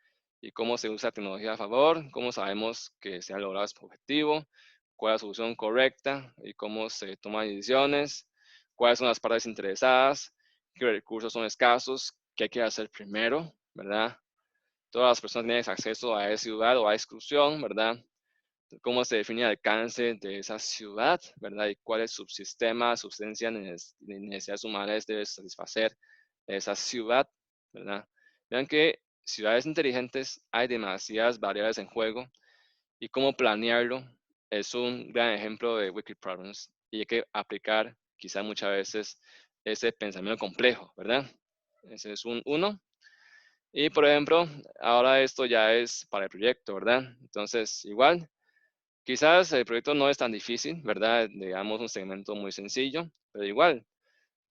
Y cómo se usa tecnología a favor, cómo sabemos que se ha logrado este objetivo, cuál es la solución correcta y cómo se toman decisiones, cuáles son las partes interesadas, qué recursos son escasos, qué hay que hacer primero, ¿verdad? Todas las personas tienen acceso a esa ciudad o a exclusión, ¿verdad? Cómo se define el alcance de esa ciudad, ¿verdad? Y cuáles subsistemas, subsistencias, necesidades humanas debe satisfacer esa ciudad, ¿verdad? Vean que ciudades inteligentes hay demasiadas variables en juego y cómo planearlo es un gran ejemplo de Wicked Problems y hay que aplicar quizá muchas veces ese pensamiento complejo, ¿verdad? Ese es uno. Y por ejemplo, ahora esto ya es para el proyecto, ¿verdad? Entonces, igual, quizás el proyecto no es tan difícil, ¿verdad? Digamos un segmento muy sencillo, pero igual,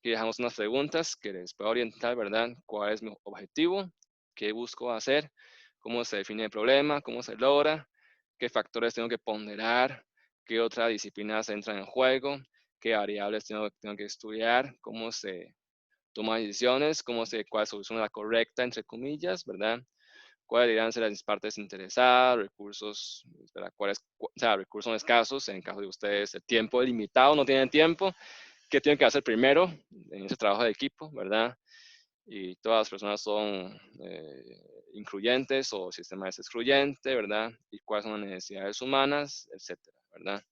aquí dejamos unas preguntas que les puedo orientar, ¿verdad? ¿Cuál es mi objetivo? ¿Qué busco hacer? ¿Cómo se define el problema? ¿Cómo se logra? ¿Qué factores tengo que ponderar? ¿Qué otras disciplinas entran en juego? ¿Qué variables tengo que estudiar? ¿Cómo se toman decisiones? ¿Cuál solución es la correcta, entre comillas, ¿verdad? cuáles deberían ser las partes interesadas, recursos, ¿verdad? O sea, recursos son escasos, en caso de ustedes el tiempo es limitado, no tienen tiempo, ¿qué tienen que hacer primero en ese trabajo de equipo, verdad? Y todas las personas son incluyentes o el sistema es excluyente, ¿verdad? Y cuáles son las necesidades humanas, etcétera, ¿verdad?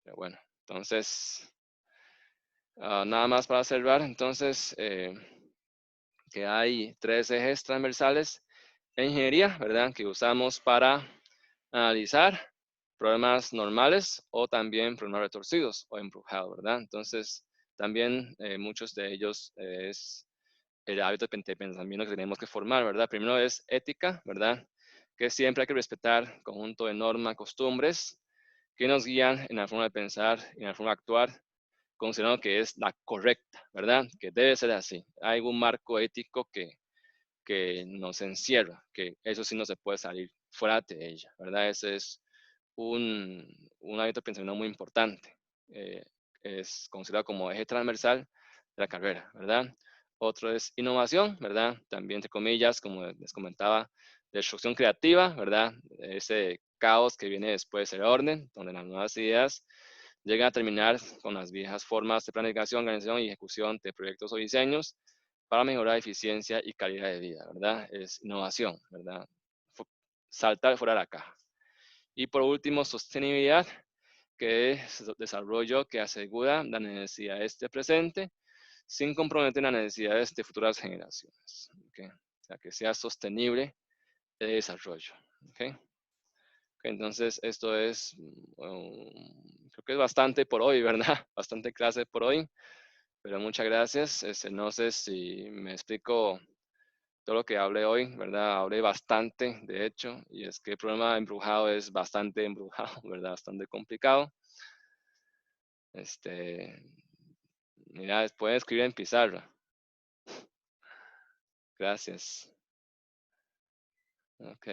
Pero bueno, entonces, nada más para cerrar, entonces, que hay 3 ejes transversales en ingeniería, ¿verdad? Que usamos para analizar problemas normales o también problemas retorcidos o embrujados, ¿verdad? Entonces, también muchos de ellos es el hábito de pensamiento que tenemos que formar, ¿verdad? Primero es ética, ¿verdad? Que siempre hay que respetar conjunto de normas, costumbres que nos guían en la forma de pensar y en la forma de actuar, considerando que es la correcta, ¿verdad? Que debe ser así. Hay un marco ético que nos encierra, que eso sí no se puede salir fuera de ella, ¿verdad? Ese es un, un hábito de pensamiento muy importante. Eh, es considerado como eje transversal de la carrera, ¿verdad? Otro es innovación, ¿verdad? También, entre comillas, como les comentaba, destrucción creativa, ¿verdad? Ese caos que viene después del orden, donde las nuevas ideas llegan a terminar con las viejas formas de planificación, organización y ejecución de proyectos o diseños para mejorar eficiencia y calidad de vida, ¿verdad? Es innovación, ¿verdad? Saltar fuera de la caja. Y por último, sostenibilidad, que es desarrollo que asegura las necesidades de presente sin comprometer las necesidades de futuras generaciones. ¿Okay? O sea, que sea sostenible el desarrollo. ¿Okay? Okay, entonces, esto es, creo que es bastante por hoy, ¿verdad? Bastante clase por hoy, pero muchas gracias. No sé si me explico todo lo que hablé hoy, ¿verdad? Hablé bastante, de hecho, y es que el problema embrujado es bastante embrujado, ¿verdad? Bastante complicado. Mira, pueden escribir en pizarra. Gracias. Ok.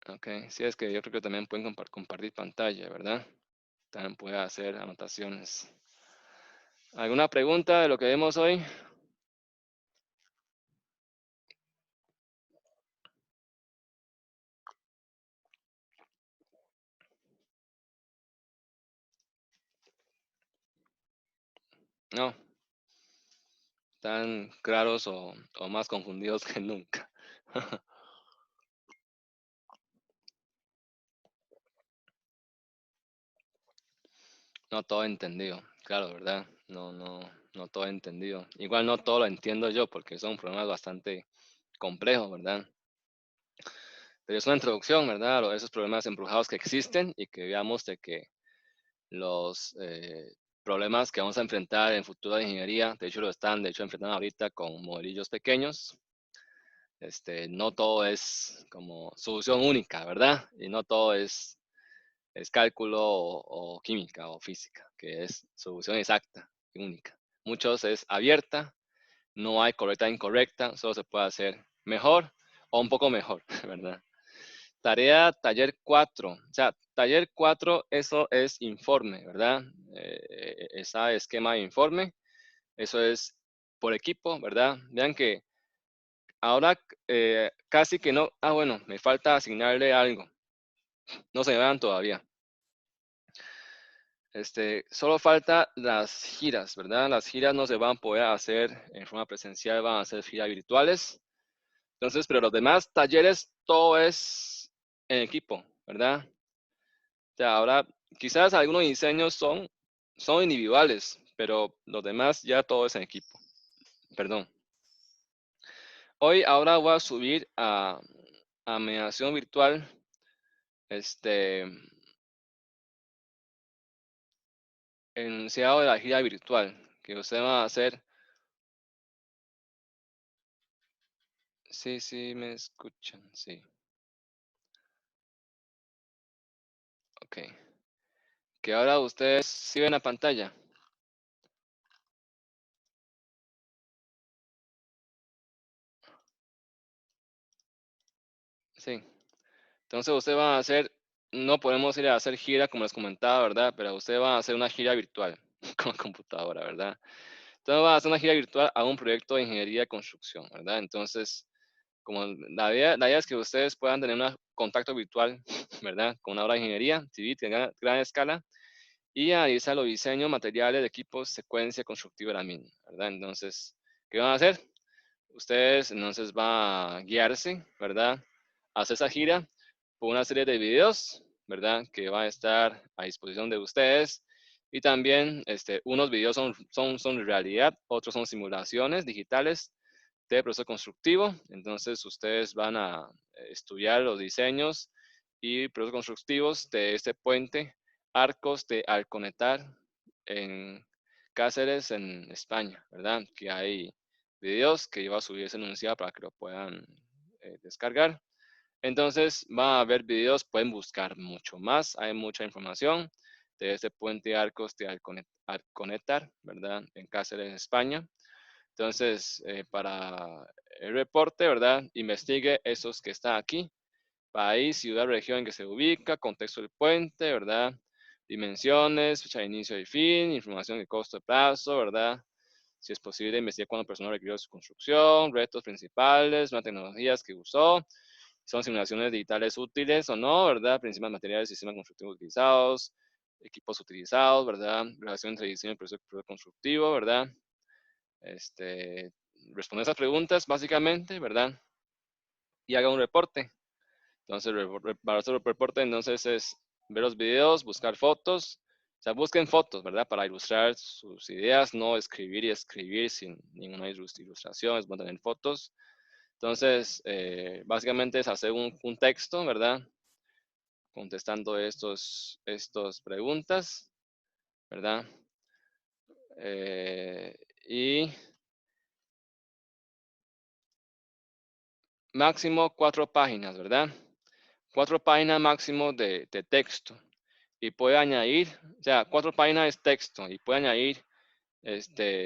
Ok. Sí, es que yo creo que también pueden compartir pantalla, ¿verdad? También pueden hacer anotaciones. ¿Alguna pregunta de lo que vemos hoy? No. Tan claros o más confundidos que nunca. No todo entendido, claro, ¿verdad? No todo entendido. Igual no todo lo entiendo yo porque son problemas bastante complejos, ¿verdad? Pero es una introducción, ¿verdad? A esos problemas embrujados que existen y que veamos de que los problemas que vamos a enfrentar en futuro de ingeniería, de hecho lo están, de hecho enfrentando ahorita con modelillos pequeños. No todo es como solución única, ¿verdad? Y no todo es cálculo o química o física, que es solución exacta y única. Muchos es abierta, no hay correcta e incorrecta, solo se puede hacer mejor o un poco mejor, ¿verdad? Tarea taller 4. O sea, taller 4, eso es informe, ¿verdad? Esa esquema de informe, eso es por equipo, ¿verdad? Vean que ahora casi que no, bueno, me falta asignarle algo. No se me vean todavía. Solo falta las giras, ¿verdad? Las giras no se van a poder hacer en forma presencial, van a ser giras virtuales. Entonces, pero los demás talleres, todo es en equipo, ¿verdad? O sea, ahora quizás algunos diseños son individuales, pero los demás ya todo es en equipo. Perdón. Hoy ahora voy a subir a mediación virtual el enunciado de la gira virtual que usted va a hacer. Sí, sí, me escuchan, sí. Ok. Que ahora ustedes sí ven la pantalla. Sí. Entonces usted va a hacer, no podemos ir a hacer gira como les comentaba, ¿verdad? Pero usted va a hacer una gira virtual con la computadora, ¿verdad? Entonces va a hacer una gira virtual a un proyecto de ingeniería de construcción, ¿verdad? Entonces, como la idea es que ustedes puedan tener un contacto virtual, ¿verdad? Con una obra de ingeniería civil de gran escala y analizar los diseños, materiales, equipos, secuencia constructiva de la misma, ¿verdad? Entonces, ¿qué van a hacer? Ustedes entonces van a guiarse, ¿verdad? A hacer esa gira por una serie de videos, ¿verdad? Que van a estar a disposición de ustedes. Y también unos videos son realidad, otros son simulaciones digitales de proceso constructivo. Entonces ustedes van a estudiar los diseños y procesos constructivos de este puente Arcos de Alconetar en Cáceres, en España, ¿verdad? Que hay videos que yo voy a subir ese enunciado para que lo puedan descargar. Entonces van a ver videos, pueden buscar mucho más, hay mucha información de este puente Arcos de Alconetar, ¿verdad? En Cáceres, España. Entonces, para el reporte, ¿verdad? Investigue esos que están aquí. País, ciudad, región en que se ubica, contexto del puente, ¿verdad? Dimensiones, fecha de inicio y fin, información de costo de plazo, ¿verdad? Si es posible, investigar cuándo el personal requirió su construcción, retos principales, nuevas tecnologías que usó, son simulaciones digitales útiles o no, ¿verdad? Principales materiales, sistemas constructivos utilizados, equipos utilizados, ¿verdad? Relación entre diseño y proceso constructivo, ¿verdad? Este, Responder esas preguntas básicamente, ¿verdad? Y haga un reporte. Entonces, para hacer el reporte, entonces es ver los videos, buscar fotos, o sea, busquen fotos, ¿verdad? Para ilustrar sus ideas, no escribir y escribir sin ninguna ilustración, es bueno tener fotos. Entonces, básicamente es hacer un texto, ¿verdad? Contestando estos preguntas, ¿verdad? Y máximo 4 páginas, ¿verdad? 4 páginas máximo de texto. Y puede añadir, o sea, 4 páginas es texto y puede añadir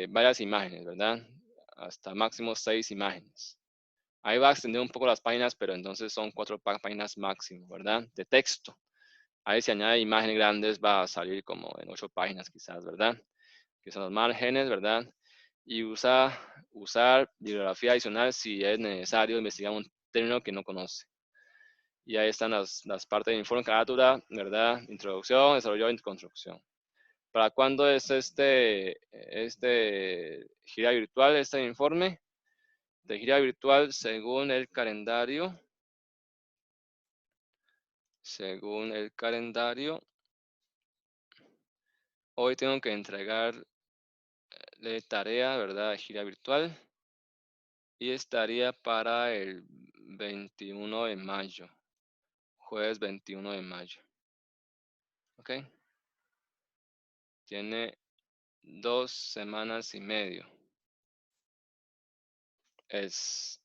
varias imágenes, ¿verdad? Hasta máximo 6 imágenes. Ahí va a extender un poco las páginas, pero entonces son 4 páginas máximo, ¿verdad? De texto. Ahí si añade imágenes grandes va a salir como en 8 páginas quizás, ¿verdad? Que son los márgenes, ¿verdad? Y usar bibliografía adicional si es necesario investigar un término que no conoce. Y ahí están las partes de informe, carátula, ¿verdad? Introducción, desarrollo y construcción. ¿Para cuándo es gira virtual, este informe? De gira virtual según el calendario. Según el calendario, hoy tengo que entregarle tarea, ¿verdad? De gira virtual. Y estaría para el 21 de mayo. Jueves 21 de mayo. ¿Ok? Tiene 2 semanas y medio. Es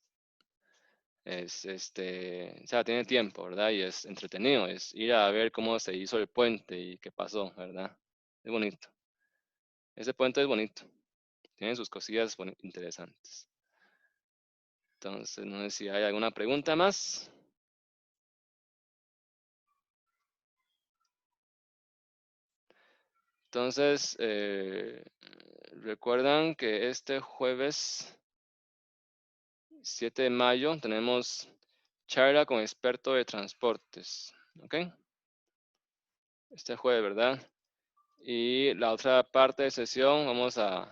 o sea, tiene tiempo, ¿verdad? Y es entretenido, es ir a ver cómo se hizo el puente y qué pasó, ¿verdad? Es bonito. Ese puente es bonito. Tiene sus cosillas interesantes. Entonces, no sé si hay alguna pregunta más. Entonces, recuerdan que este jueves 7 de mayo tenemos charla con experto de transportes, ¿ok? Este jueves, ¿verdad? Y la otra parte de sesión vamos a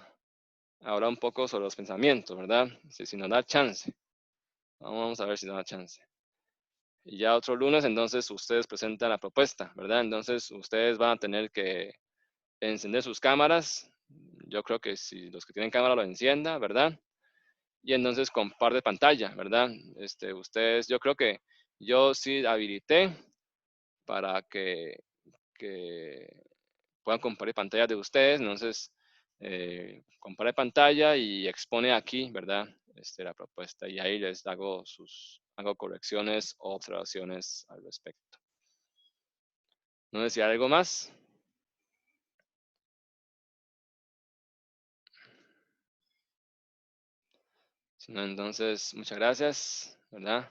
hablar un poco sobre los pensamientos, ¿verdad? Si nos da chance. Vamos a ver si nos da chance. Y ya otro lunes, entonces ustedes presentan la propuesta, ¿verdad? Entonces ustedes van a tener que encender sus cámaras. Yo creo que si los que tienen cámara lo encienda, ¿verdad? Y entonces comparte pantalla, ¿verdad? Ustedes, yo creo que yo sí habilité para que puedan compartir pantalla de ustedes, entonces comparte pantalla y expone aquí, ¿verdad? La propuesta y ahí les hago correcciones o observaciones al respecto. ¿No decía algo más? Si no, entonces, muchas gracias, ¿verdad?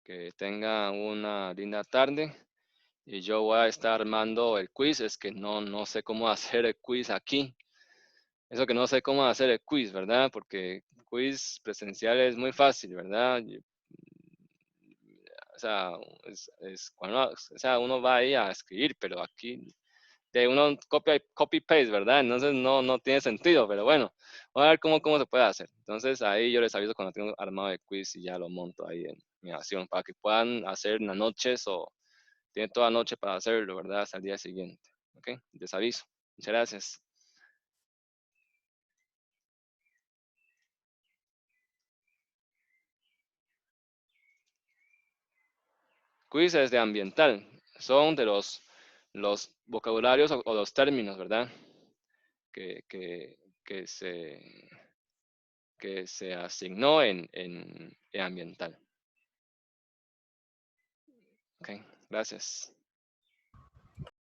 Que tenga una linda tarde. Y yo voy a estar armando el quiz. Es que no sé cómo hacer el quiz aquí. Eso que no sé cómo hacer el quiz, ¿verdad? Porque quiz presencial es muy fácil, ¿verdad? O sea, es cuando, o sea, uno va ahí a escribir, pero aquí de uno copia, copy paste, ¿verdad? Entonces no tiene sentido, pero bueno, vamos a ver cómo se puede hacer. Entonces ahí yo les aviso cuando tengo armado el quiz y ya lo monto ahí en mi acción para que puedan hacer en las noches o tienen toda la noche para hacerlo, ¿verdad? Hasta el día siguiente. ¿Ok? Les aviso. Muchas gracias. Quizzes de ambiental son de los vocabularios o los términos, ¿verdad? Que, que, que se, que se asignó en ambiental. Ok, gracias.